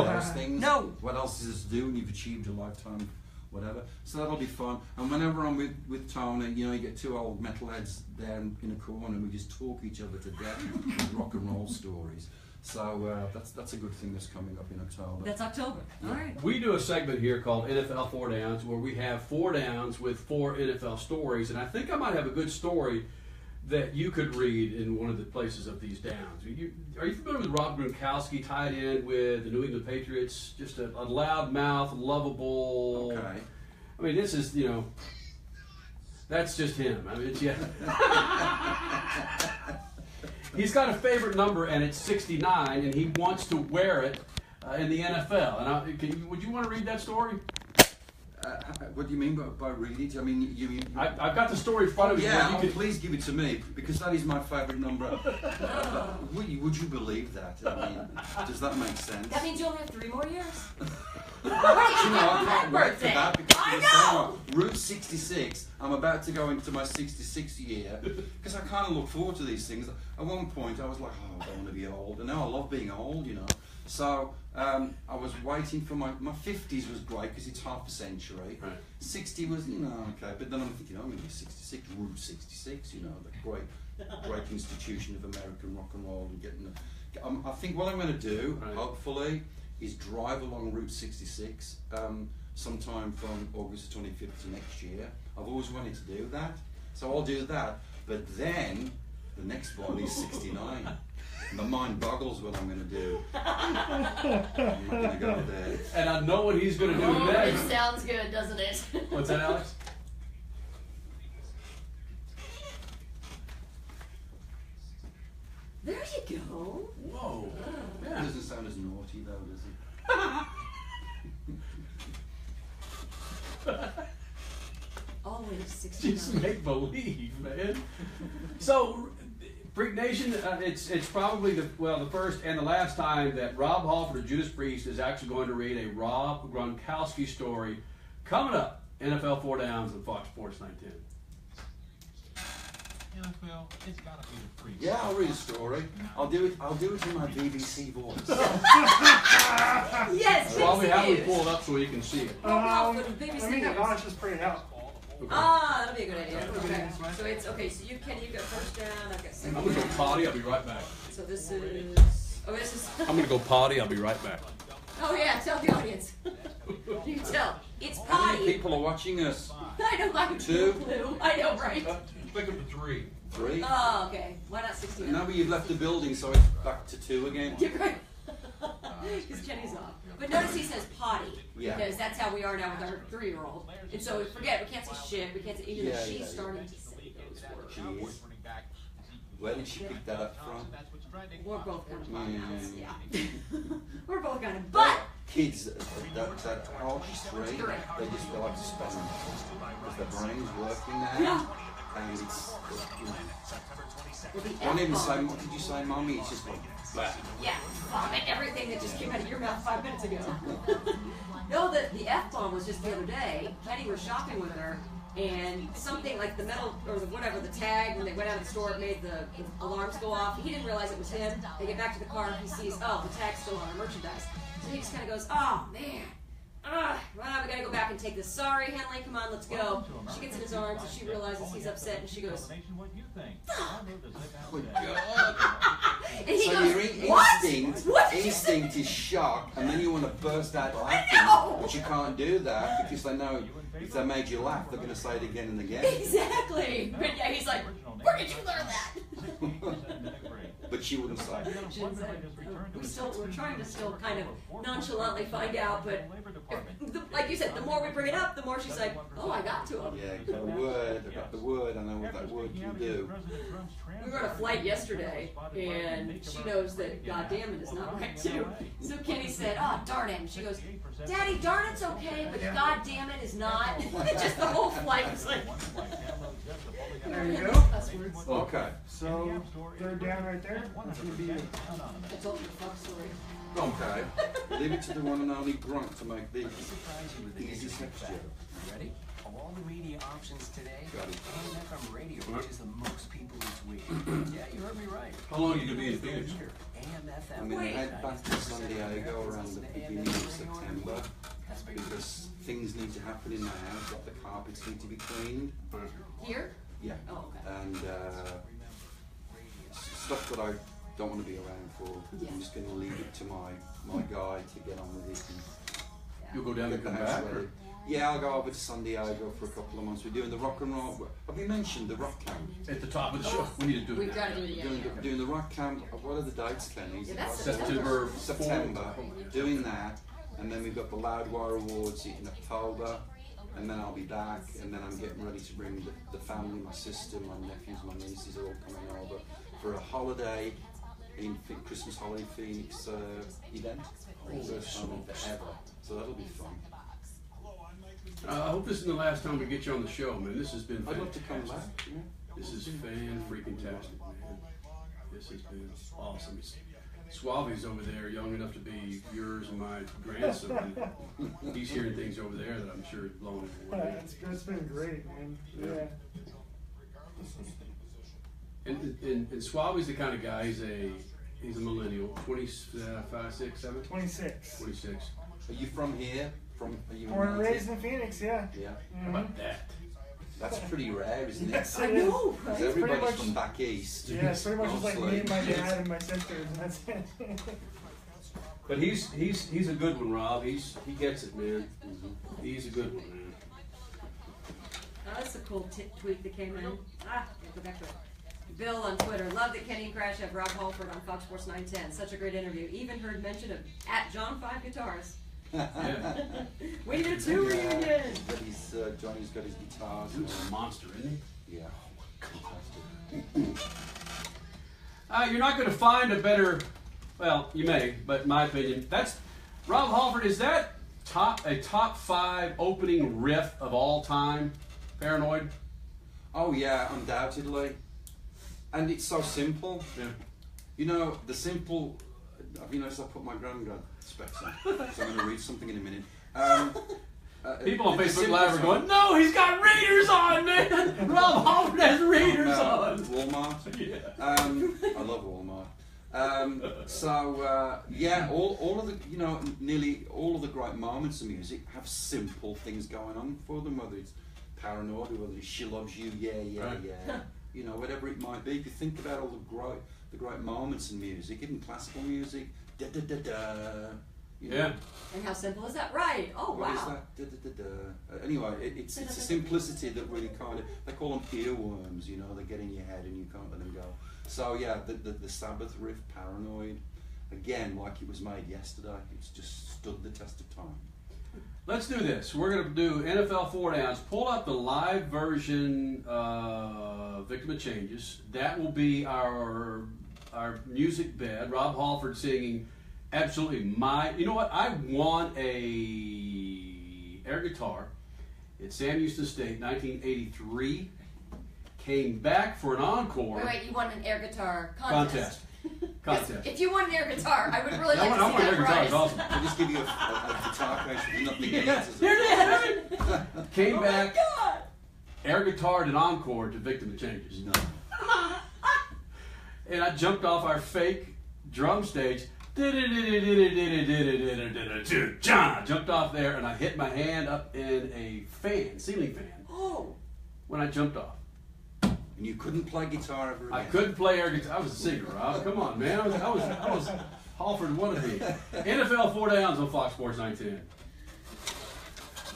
Those things. No. What else is there to do when you've achieved a lifetime, whatever? So that'll be fun. And whenever I'm with Tony, you know, you get two old metalheads there in a corner and we just talk each other to death with rock and roll stories. So that's a good thing that's coming up in October. That's October. All right. We do a segment here called NFL 4 Downs, where we have 4 downs with 4 NFL stories, and I think I might have a good story that you could read in one of the places of these downs. Are you familiar with Rob Gronkowski, tied in with the New England Patriots? Just a loudmouth, lovable. Okay. I mean, this is, you know, that's just him. I mean, it's, yeah. He's got a favorite number, and it's 69, and he wants to wear it in the NFL. And would you want to read that story? What do you mean by read it? I mean, I've got the story in front of me. Yeah, please give it to me, because that is my favourite number. Would you believe that? I mean, does that make sense? That means you only have 3 more years. You know, I can't wait for that, because I know! Route 66, I'm about to go into my 66th year, because I kind of look forward to these things. At one point, I was like, oh, I don't want to be old. And now I love being old, you know. So I was waiting for my 50s was great, because it's half a century. Right. 60 was, you know, okay. But then I'm thinking, I'm going to be 66, Route 66, you know, the great institution of American rock and roll. And getting I think what I'm going to do, hopefully, is drive along Route 66 sometime from August 25th to next year. I've always wanted to do that, so I'll do that. But then the next one is 69. My mind boggles what I'm going to do. I'm not going to go there. And I know what he's going to do next. It sounds good, doesn't it? What's that, Alex? There you go. Whoa. It doesn't sound as naughty though, does it? Always 69. Just make believe, man. So, Freak Nation, it's probably the first and the last time that Rob Halford of Judas Priest is actually going to read a Rob Gronkowski story coming up. NFL 4 Downs on Fox Sports 910. NFL, it's gotta be the Priest. Yeah, I'll read a story. I'll do it in my BBC voice. Yes, While we have it pulled up so you can see it. Let me have Alex just print it out. Okay. Ah, that'll be a good idea. Okay. So it's okay. So you go first down. I've got second. I'm gonna go potty. I'll be right back. So this is. Oh, this is. I'm gonna go potty. I'll be right back. Oh yeah, tell the audience. You can tell. It's How many potty. people are watching us? I know. I have 2. Blue. I know, right? Pick up the 3. 3? Oh, okay. Why not 69? Now you've left the building, so it's back to 2 again. You're right. Because Jenny's off. But notice he says potty. Yeah. Because that's how we are now with our 3-year-old. And so forget, we can't say shit. We can't say, even though she's starting to say those words. She is. Where did she pick that up from? We're both kind of potty mouths. Yeah. Yeah. We're both kind of. But. Kids that are 3, they like to spend them because their brain's working now. Yeah. And it's, don't even say, what did you say, Mommy? It's just like, blah. Yeah, vomit everything that just came out of your mouth 5 minutes ago. No, the F-bomb was just the other day. Kenny was shopping with her, and something like the metal, or whatever, the tag, when they went out of the store, it made the alarms go off. He didn't realize it was him. They get back to the car, he sees, oh, the tag's still on our merchandise. So he just kind of goes, oh, man. Well, we gotta go back and take this. Sorry, Henley, come on, let's go. She gets in his arms and she realizes he's upset and she goes, fuck. And he So goes, your what? instinct is shock, and then you want to burst out laughing, but you can't do that because they know if they made you laugh, they're going to say it again and again. Exactly. But yeah, he's like, where did you learn that? But she wouldn't say. She didn't say. We're trying to still kind of nonchalantly find out, but like you said, the more we bring it up, the more she's like, oh, I got to him. Yeah, got the word, I know what that word can do. We were on a flight yesterday, and she knows that goddamn it is not right too. So Kenny said, oh, darn it. And she goes, Daddy, darn it's okay, but goddamn it is not. Just the whole flight was like. There you go. Okay. So, 3rd down right there. That's going to be it. I told you the fuck story. Okay. Leave it to the one and only Gronk to make the easy sex joke. Ready? Of all the media options today, Got it. AM/FM radio reaches the most people each week. Yeah, you heard me right. How long are you going to be in Phoenix? AM/FM. I'm going to head back to San Diego around the beginning of September because things need to happen in my house, like the carpets need to be cleaned. Here? Yeah. Oh, okay. And stuff that I don't want to be around for. Yeah. I'm just going to leave it to my guy to get on with it. And You'll go down and get the come house back? ready. Or? Yeah, I'll go over to San Diego for a couple of months. We're doing the rock and roll. Have you mentioned the rock camp? At the top of the show. We need to do it We've now. got to do it again. Doing the rock camp. What are the dates, Kenny? Yeah, that's September. September. Doing that, and then we've got the Loudwire Awards in October, and then I'll be back, and then I'm getting ready to bring the family, my sister, my nephews, my nieces are all coming over for a holiday in Christmas holiday Phoenix event. First time ever, so that'll be fun. I hope this is the last time we get you on the show, man. This has been I'd fantastic. love to come back. Yeah. This is fan-freaking-tastic, man. This has been awesome. Suave's over there, young enough to be yours and my grandson. He's hearing things over there that I'm sure is blowing him away. It's been great, man. Yeah. And Suave's the kind of guy, he's a millennial, 25, 6, 7? 26. 26. Are you from here? Are you Born and raised in Phoenix, yeah. Yeah. How about that? That's pretty rare, isn't it? Yes, I it is. know, right? Because It's pretty everybody's much- from back east. Yeah, it's pretty much just like me and my Mostly. dad and my sisters, and that's it. But he's a good one, Rob. He gets it, man. He's a good one, man. Oh, that's a cool tweet that came in. Gotta go back to it. Bill on Twitter, love that Kenny and Crash have Rob Halford on Fox Sports 910. Such a great interview. Even heard mention of @John5 Guitars. Yeah. We need a two reunion. Johnny's got his guitars. Dude's a monster, isn't he? Yeah. You're not going to find a better, well, you may, but in my opinion, that's, Rob Halford, is that a top 5 opening riff of all time? Paranoid? Oh yeah, undoubtedly. And it's so simple. Yeah. You know, the simple. Have you noticed I put my granddad specs on? So I'm going to read something in a minute. People on the Facebook simple Live are song- going, no, he's got Raiders on, man! Rob Halford has Raiders on! Walmart. Yeah. I love Walmart. Yeah, all of the, nearly all of the great moments of music have simple things going on for them, whether it's Paranoid or whether it's She Loves You, yeah, Right. yeah. Whatever it might be. If you think about all the great moments in music, even classical music, da da da da. Yeah. And how simple is that? Right. Oh, What is wow. that? Da, da, da, da. Anyway, it's a simplicity that really kind of, they call them earworms, they get in your head and you can't let them go. So yeah, the Sabbath riff, Paranoid, again, like it was made yesterday, it's just stood the test of time. Let's do this. We're going to do NFL 4 Downs. Pull up the live version of Victim of Changes. That will be our music bed. Rob Halford singing absolutely you know what? I won a air guitar at Sam Houston State, 1983. Came back for an encore. Wait, you want an air guitar Contest. If you want an air guitar, I would really like to I see want that air guitar. price. It's awesome. I'll just give you a guitar case with nothing in Yeah, it. here it is. Came Oh back, my God. air guitar and encore to Victim of Changes. No. And I jumped off our fake drum stage. Jumped off there and I hit my hand up in a ceiling fan. Oh. When I jumped off. And you couldn't play guitar ever again. I couldn't play air guitar. I was a singer, Rob. Come on, man. I was Halford wannabe. NFL 4 Downs on Fox Sports 910.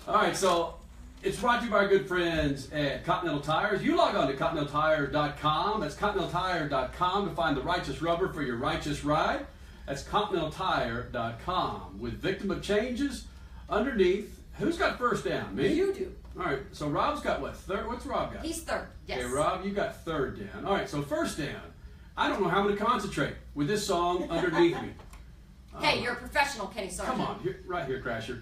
All right, so it's brought to you by our good friends at Continental Tires. You log on to ContinentalTire.com. That's ContinentalTire.com to find the righteous rubber for your righteous ride. That's ContinentalTire.com. With Victim of Changes underneath. Who's got first down? Me? You do. All right, so Rob's got what? Third? What's Rob got? He's third. Yes. Okay, Rob, you got third down. All right, so first down. I don't know how I'm going to concentrate with this song underneath me. Hey, you're a professional, Kenny Sargent. Come on, right here, Crasher.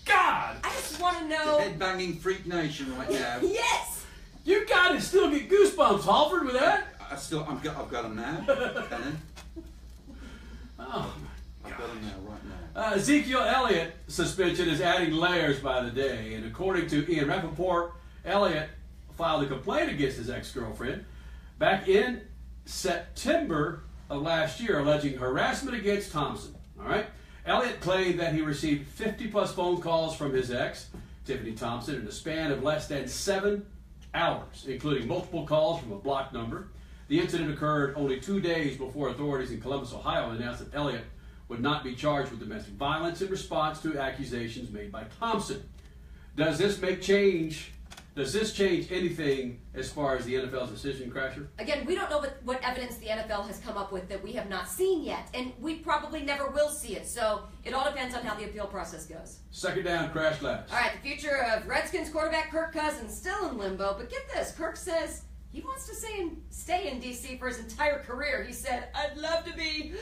God! I just want to know. Headbanging Freak Nation right now. Yes! You got to still get goosebumps, Halford, with that? I've got them now. Kenny. Oh, my I've got him now, right now. Ezekiel Elliott suspension is adding layers by the day, and according to Ian Rappaport, Elliott filed a complaint against his ex-girlfriend back in September of last year, alleging harassment against Thompson. All right, Elliott claimed that he received 50-plus phone calls from his ex, Tiffany Thompson, in a span of less than 7 hours, including multiple calls from a blocked number. The incident occurred only 2 days before authorities in Columbus, Ohio, announced that Elliott would not be charged with domestic violence in response to accusations made by Thompson. Does this change anything as far as the NFL's decision, Crasher? Again, we don't know what evidence the NFL has come up with that we have not seen yet, and we probably never will see it. So it all depends on how the appeal process goes. Second down, crash last. All right, the future of Redskins quarterback Kirk Cousins still in limbo, but get this, Kirk says he wants to stay in D.C. for his entire career. He said, "I'd love to be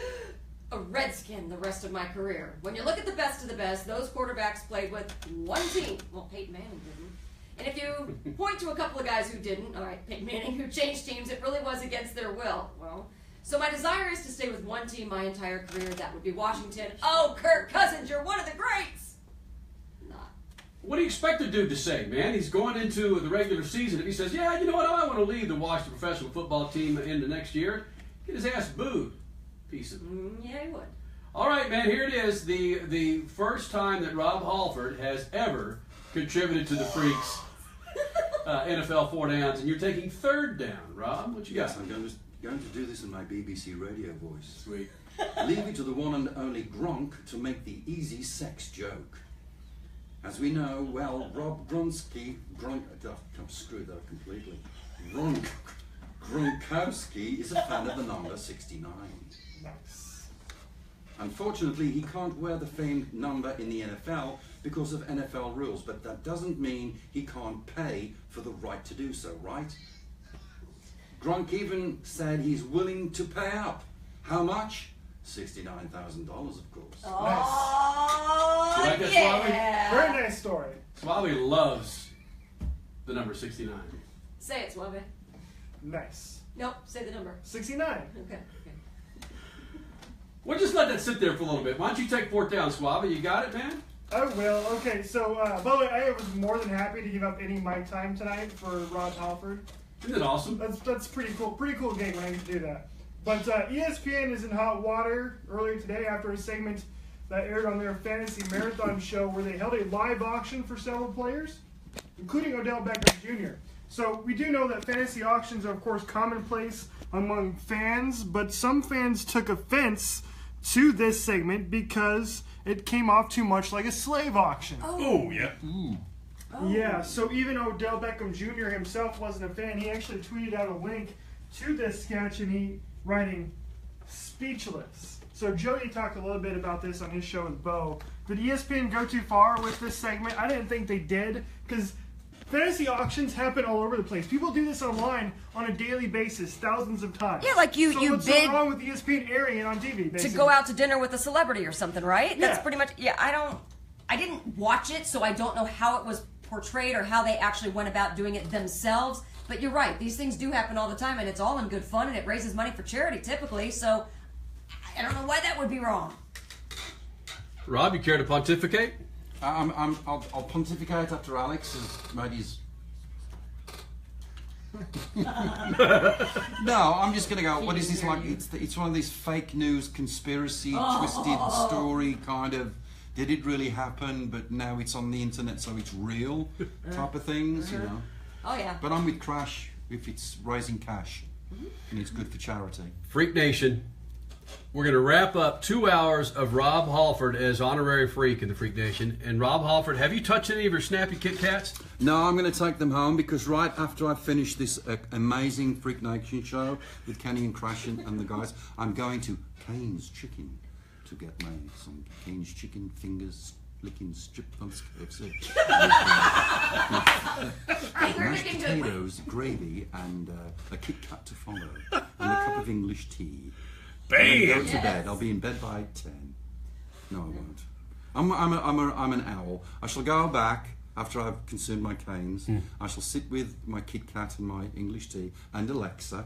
a Redskin the rest of my career." When you look at the best of the best, those quarterbacks played with one team. Well, Peyton Manning didn't. And if you point to a couple of guys who didn't, all right, Peyton Manning, who changed teams, it really was against their will. Well, so my desire is to stay with one team my entire career. That would be Washington. Oh, Kirk Cousins, you're one of the greats. Not. What do you expect the dude to say, man? He's going into the regular season. If he says, yeah, you know what, I want to leave the Washington professional football team into next year, get his ass booed. Piece of yeah, he would. All right, man, here it is. The first time that Rob Halford has ever contributed to the Freaks NFL 4 downs, and you're taking third down, Rob. What you got? Yes, I'm going to do this in my BBC radio voice. Sweet. Leave it to the one and only Gronk to make the easy sex joke. As we know, well, Rob I've screwed that up completely. Gronkowski is a fan of the number 69. Nice. Unfortunately, he can't wear the famed number in the NFL because of NFL rules, but that doesn't mean he can't pay for the right to do so, right? Gronk even said he's willing to pay up. How much? $69,000, of course. Oh, You like that, yeah. Very nice story. Suave loves the number 69. Say it, Suave. Nice. Nope, say the number. 69. Okay. We'll just let that sit there for a little bit. Why don't you take fourth down, Suave? You got it, man? I will. Okay, so, by the way, I was more than happy to give up any mic time tonight for Rob Halford. Isn't it awesome? That's pretty cool. Pretty cool game when I get to do that. But ESPN is in hot water earlier today after a segment that aired on their fantasy marathon show where they held a live auction for several players, including Odell Beckham Jr. So we do know that fantasy auctions are, of course, commonplace among fans, but some fans took offense to this segment because it came off too much like a slave auction. Oh, yeah. Ooh. Oh. Yeah, so even Odell Beckham Jr. himself wasn't a fan. He actually tweeted out a link to this sketch, and he writing, "Speechless." So Jody talked a little bit about this on his show with Bo. Did ESPN go too far with this segment? I didn't think they did, because fantasy auctions happen all over the place. People do this online on a daily basis, thousands of times. Yeah, like you what's bid so wrong with ESPN airing it on TV, basically? to go out to dinner with a celebrity or something, right? Yeah. That's pretty much. Yeah, I didn't watch it, so I don't know how it was portrayed or how they actually went about doing it themselves. But you're right; these things do happen all the time, and it's all in good fun, and it raises money for charity typically. So I don't know why that would be wrong. Rob, you care to pontificate? I'll pontificate after Alex has made his. No, I'm just going to go, what is this like? It's one of these fake news, conspiracy, twisted story kind of, did it really happen, but now it's on the internet, so it's real type of things, you know. Oh, yeah. But I'm with Crash if it's raising cash and it's good for charity. Freak Nation, we're going to wrap up 2 hours of Rob Halford as honorary freak in the Freak Nation. And Rob Halford, have you touched any of your Snappy Kit Kats? No, I'm going to take them home because right after I finish this amazing Freak Nation show with Kenny and Crash and the guys, I'm going to Kane's Chicken to get some Kane's Chicken fingers licking strip on KFC. Mashed potatoes, gravy, and a Kit Kat to follow, and a cup of English tea. Bam! Go to bed. I'll be in bed by 10. No, I won't. I'm an owl. I shall go back after I've consumed my canes. I shall sit with my Kit Kat and my English tea and Alexa,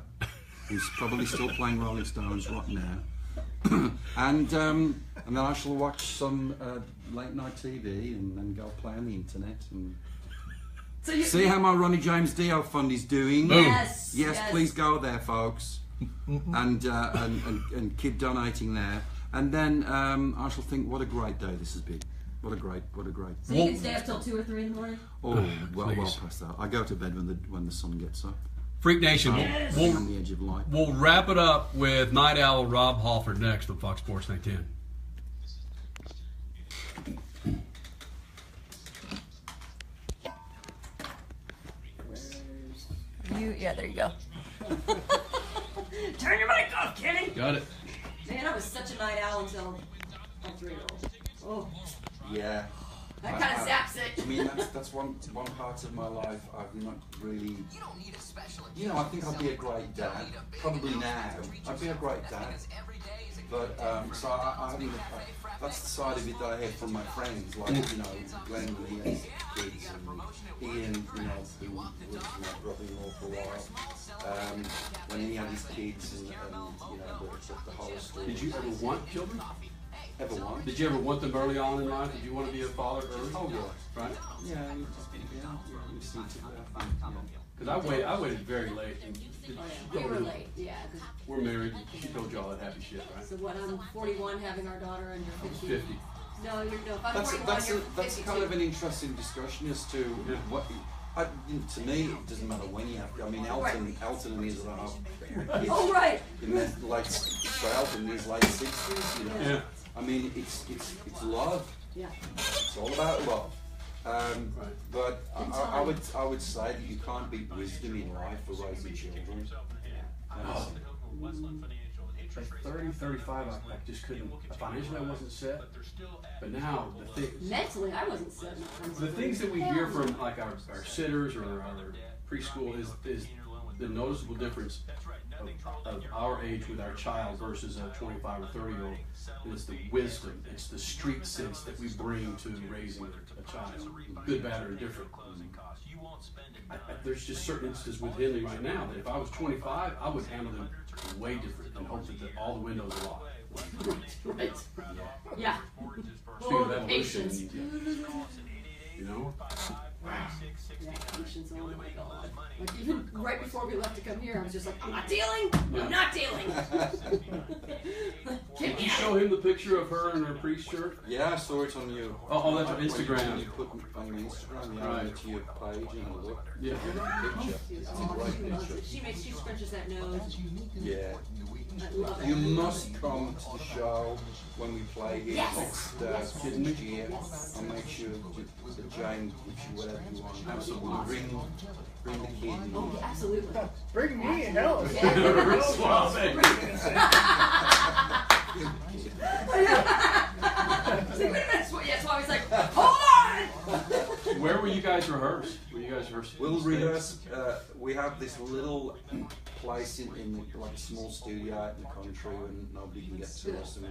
who's probably still playing Rolling Stones right now. and then I shall watch some late night TV and then go play on the internet and So you see how my Ronnie James Dio fund is doing. Yes, yes, yes. please go there, folks, and keep donating there. And then I shall think, what a great day this has been. What a great. So you can stay up till 2 or 3 in the morning? Oh, well past that. I go to bed when the sun gets up. Freak Nation, We'll, on the edge of light. We'll wrap it up with Night Owl Rob Halford next on Fox Sports 910. Yeah, there you go. Turn your mic off, Kenny. Got it. Man, I was such a night owl until I'm 3-year-old. Oh, Yeah. that kind of zaps it. I mean, that's one part of my life I've not really. You don't need a specialist. You know, I think I'd be a great dad. Probably now, I'd be a great dad. But so I haven't. That's the side of it that I hear from my friends, like you know, Glenn and he has kids, and Ian, you know, who was my brother-in-law for a while. When he had his kids, and you know, the whole story. Did you ever want children? Ever want? Did you ever want them early on in life? Did you want to be a father early? Oh yeah. Right? Yeah. Because I waited very late. We were late, yeah. We're married. She told y'all that happy shit, right? So what, I'm 41 having our daughter and you're 50? 50. No, you're no. If I'm 41, you're 52. That's kind of an interesting discussion as to what. To me, it doesn't matter when you have. I mean, Elton and his are half. Oh right. In their late, so Elton in his late 60s. You know. Yeah. I mean, it's love. Yeah. It's all about love. But I would say that you can't beat wisdom in life for raising children. At 30, 35, I just couldn't. Financially, I wasn't set. But now, the thing. Mentally, I wasn't set. The things that we hear from like our sitters or our preschool is the noticeable difference of our age with our child versus a 25 or 30-year-old. It's the wisdom, it's the street sense that we bring to raising a child, good, bad, or indifferent. There's just certain instances with Henley right now that if I was 25, I would handle them way different and hope that all the windows are locked. Right. Yeah. Speaking of evolution, Patience. you know? Yeah, patience, oh my God. Like even right before we left to come here, I was just like, I'm not dealing! Yeah. I'm not dealing! Did you show him the picture of her in her priest shirt? Yeah, I saw it on your. Oh, that's on Instagram. You put it on your Instagram, yeah, Right. to your page and have a look. Yeah. Picture. It's a great picture. She scrunches that nose. Yeah. I love it. You must come to the show when we play here Yes. next year. I'll make sure that Jane gives you whatever you want. Absolutely. Bring the kid in. Oh, absolutely. Bring me in, hell. That's why I was like, hold on! Where will you guys rehearse? Will you guys rehearse? We'll rehearse. We have this little place in like a small studio out in the country, and nobody can get to us, and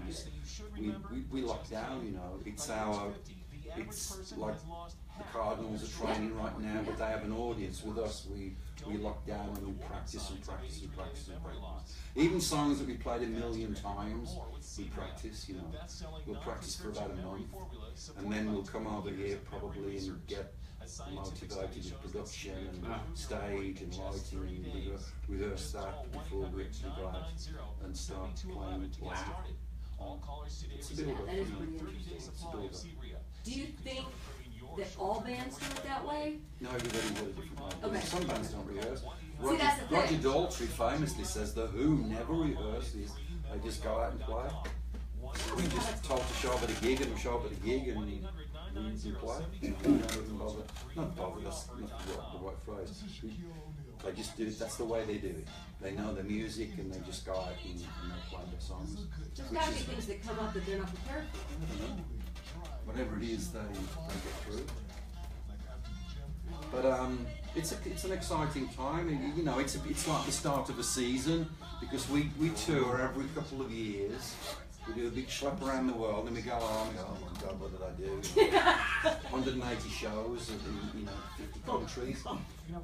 we lock down. You know, it's like the Cardinals are training right now, but they have an audience. With us, we lock down and we practice and practice and practice and practice. Even songs that we played 1,000,000 times, we practice. You know, we'll practice for about a month, and then we'll come over here probably and get motivated with production and stage and lighting, and rehearse that before we actually go out and start playing. It's a bit of That is pretty interesting. Do you think that all bands do it that way? No, everybody does it different way. Okay. Some bands don't rehearse. See, that's the thing. Roger Daltrey famously says the Who never rehearses, they just go out and play. We just told to show up at a gig and we show up at a gig and we play. You know, we don't even bother. Not bother, that's not the right phrase. They just do it, that's the way they do it. They know the music and they just go out and they play their songs. There's got to be things that come up that they're not prepared for. Whatever it is, they get through. But it's an exciting time. You know, it's like the start of a season because we tour every couple of years. We do a big schlep around the world, and we go on. Oh my God, what did I do? 180 shows, in 50 countries. countries,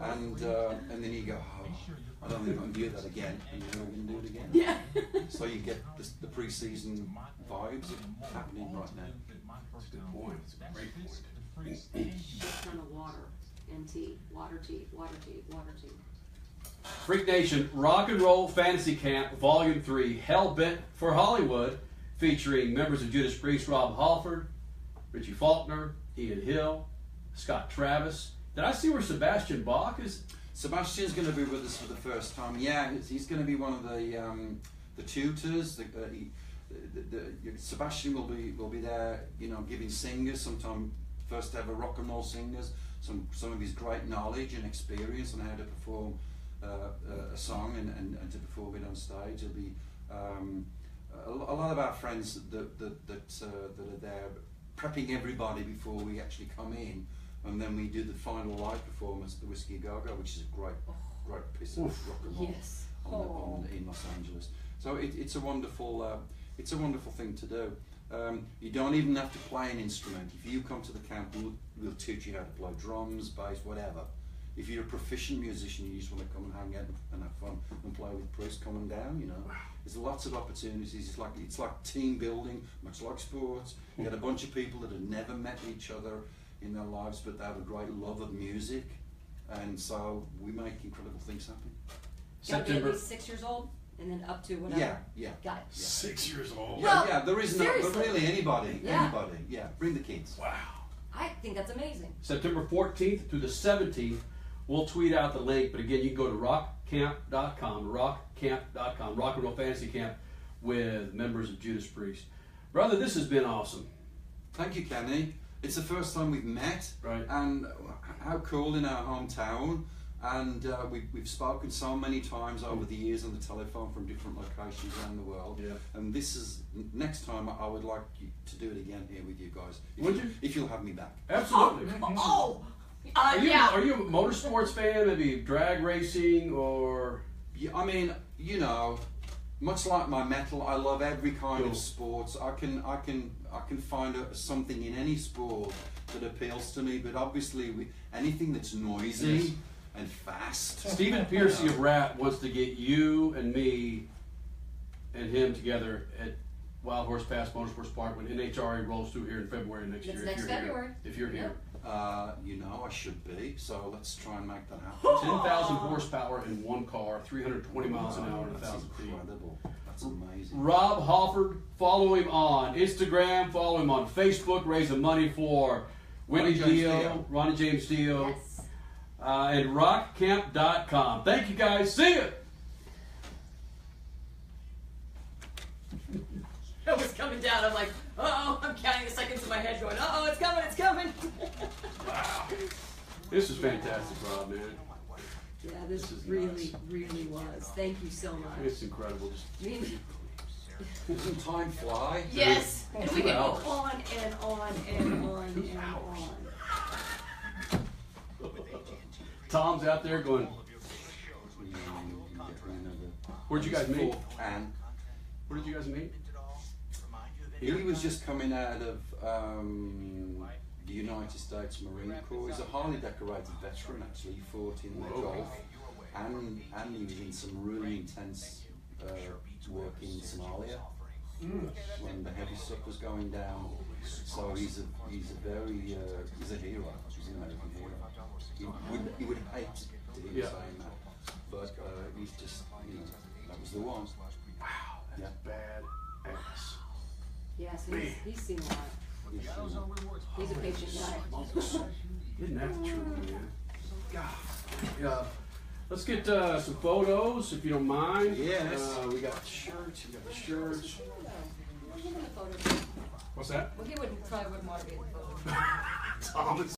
and then you go, oh, I don't think I can do that again, and you're never going to do it again. Yeah. So you get the pre-season vibes happening right now. That's a good point. It's a great point. What kind of water? NT, water tea, water tea, water tea. Freak Nation Rock and Roll Fantasy Camp Volume 3, Hell Bent for Hollywood, featuring members of Judas Priest, Rob Halford, Richie Faulkner, Ian Hill, Scott Travis. Did I see where Sebastian Bach is? Sebastian's going to be with us for the first time. Yeah, he's going to be one of the tutors. Sebastian will be there, you know, giving singers, sometimes first ever rock and roll singers, some of his great knowledge and experience on how to perform a song and to perform it on stage. There'll be a lot of our friends that are there prepping everybody before we actually come in, and then we do the final live performance at the Whiskey Go-Go, which is a great piece of rock and roll. Yes. In Los Angeles. So it's a wonderful thing to do. You don't even have to play an instrument. If you come to the camp, we'll teach you how to play drums, bass, whatever. If you're a proficient musician, you just want to come and hang out and have fun and play with Priest, come on down, you know. There's lots of opportunities. It's like team building, much like sports. You get a bunch of people that have never met each other in their lives, but they have a great love of music, and so we make incredible things happen. Gotta be at least 6 years old, and then up to whatever. Yeah. Got it. 6 years old. Yeah, there is no, but seriously. really anybody. Yeah. Bring the kids. Wow. I think that's amazing. September 14th through the 17th, we'll tweet out the link, but again, you can go to rockcamp.com, Rock and Roll Fantasy Camp with members of Judas Priest. Brother, this has been awesome. Thank you, Kenny. It's the first time we've met, right? And how cool in our hometown. And we've spoken so many times over the years on the telephone from different locations around the world. Yeah. And this is next time I would like you to do it again here with you guys. Would you? If you'll have me back. Absolutely. Are you a motorsports fan? Maybe drag racing or? Yeah, I mean, you know, much like my metal, I love every kind of sports. I can find something in any sport that appeals to me. But obviously, anything that's noisy and fast. Stephen Piercy of Rat wants to get you and me and him together at Wild Horse Pass Motorsports Park when NHRA rolls through here in February next year. Next February. If you're here. You know, I should be, so let's try and make that happen. 10,000 horsepower in one car, 320 miles an hour, and 1,000 feet. Incredible. That's amazing. Rob Halford, follow him on Instagram, follow him on Facebook, raising money for Ronnie James Dio, Yes. and rockcamp.com. Thank you guys. See ya. It was coming down. I'm like, uh-oh, I'm counting the seconds in my head going, uh-oh, it's coming, it's coming. Wow. This is fantastic, Rob, man. Yeah, this is really, nuts. really was. Thank you so much. It's incredible. Doesn't time fly? Yes, and we can go hours. on and on and on and on. Tom's out there going, where'd you guys meet? And Where did you guys meet? he was just coming out of the United States Marine Corps. He's a highly decorated veteran, actually. He fought in the Gulf, and he was in some really intense work in Somalia when the heavy stuff was going down. So he's a hero. He's an American hero. He would hate to hear saying that, but he's just, you know, that was the one. Wow, that's badass. Yes, he's seen a lot. He's a patient guy. Isn't that the truth, man? God. Let's get some photos, if you don't mind. Yes. We got the shirts. We'll give him the photo. What's that? Well, he probably wouldn't want to be in the photo. Thomas.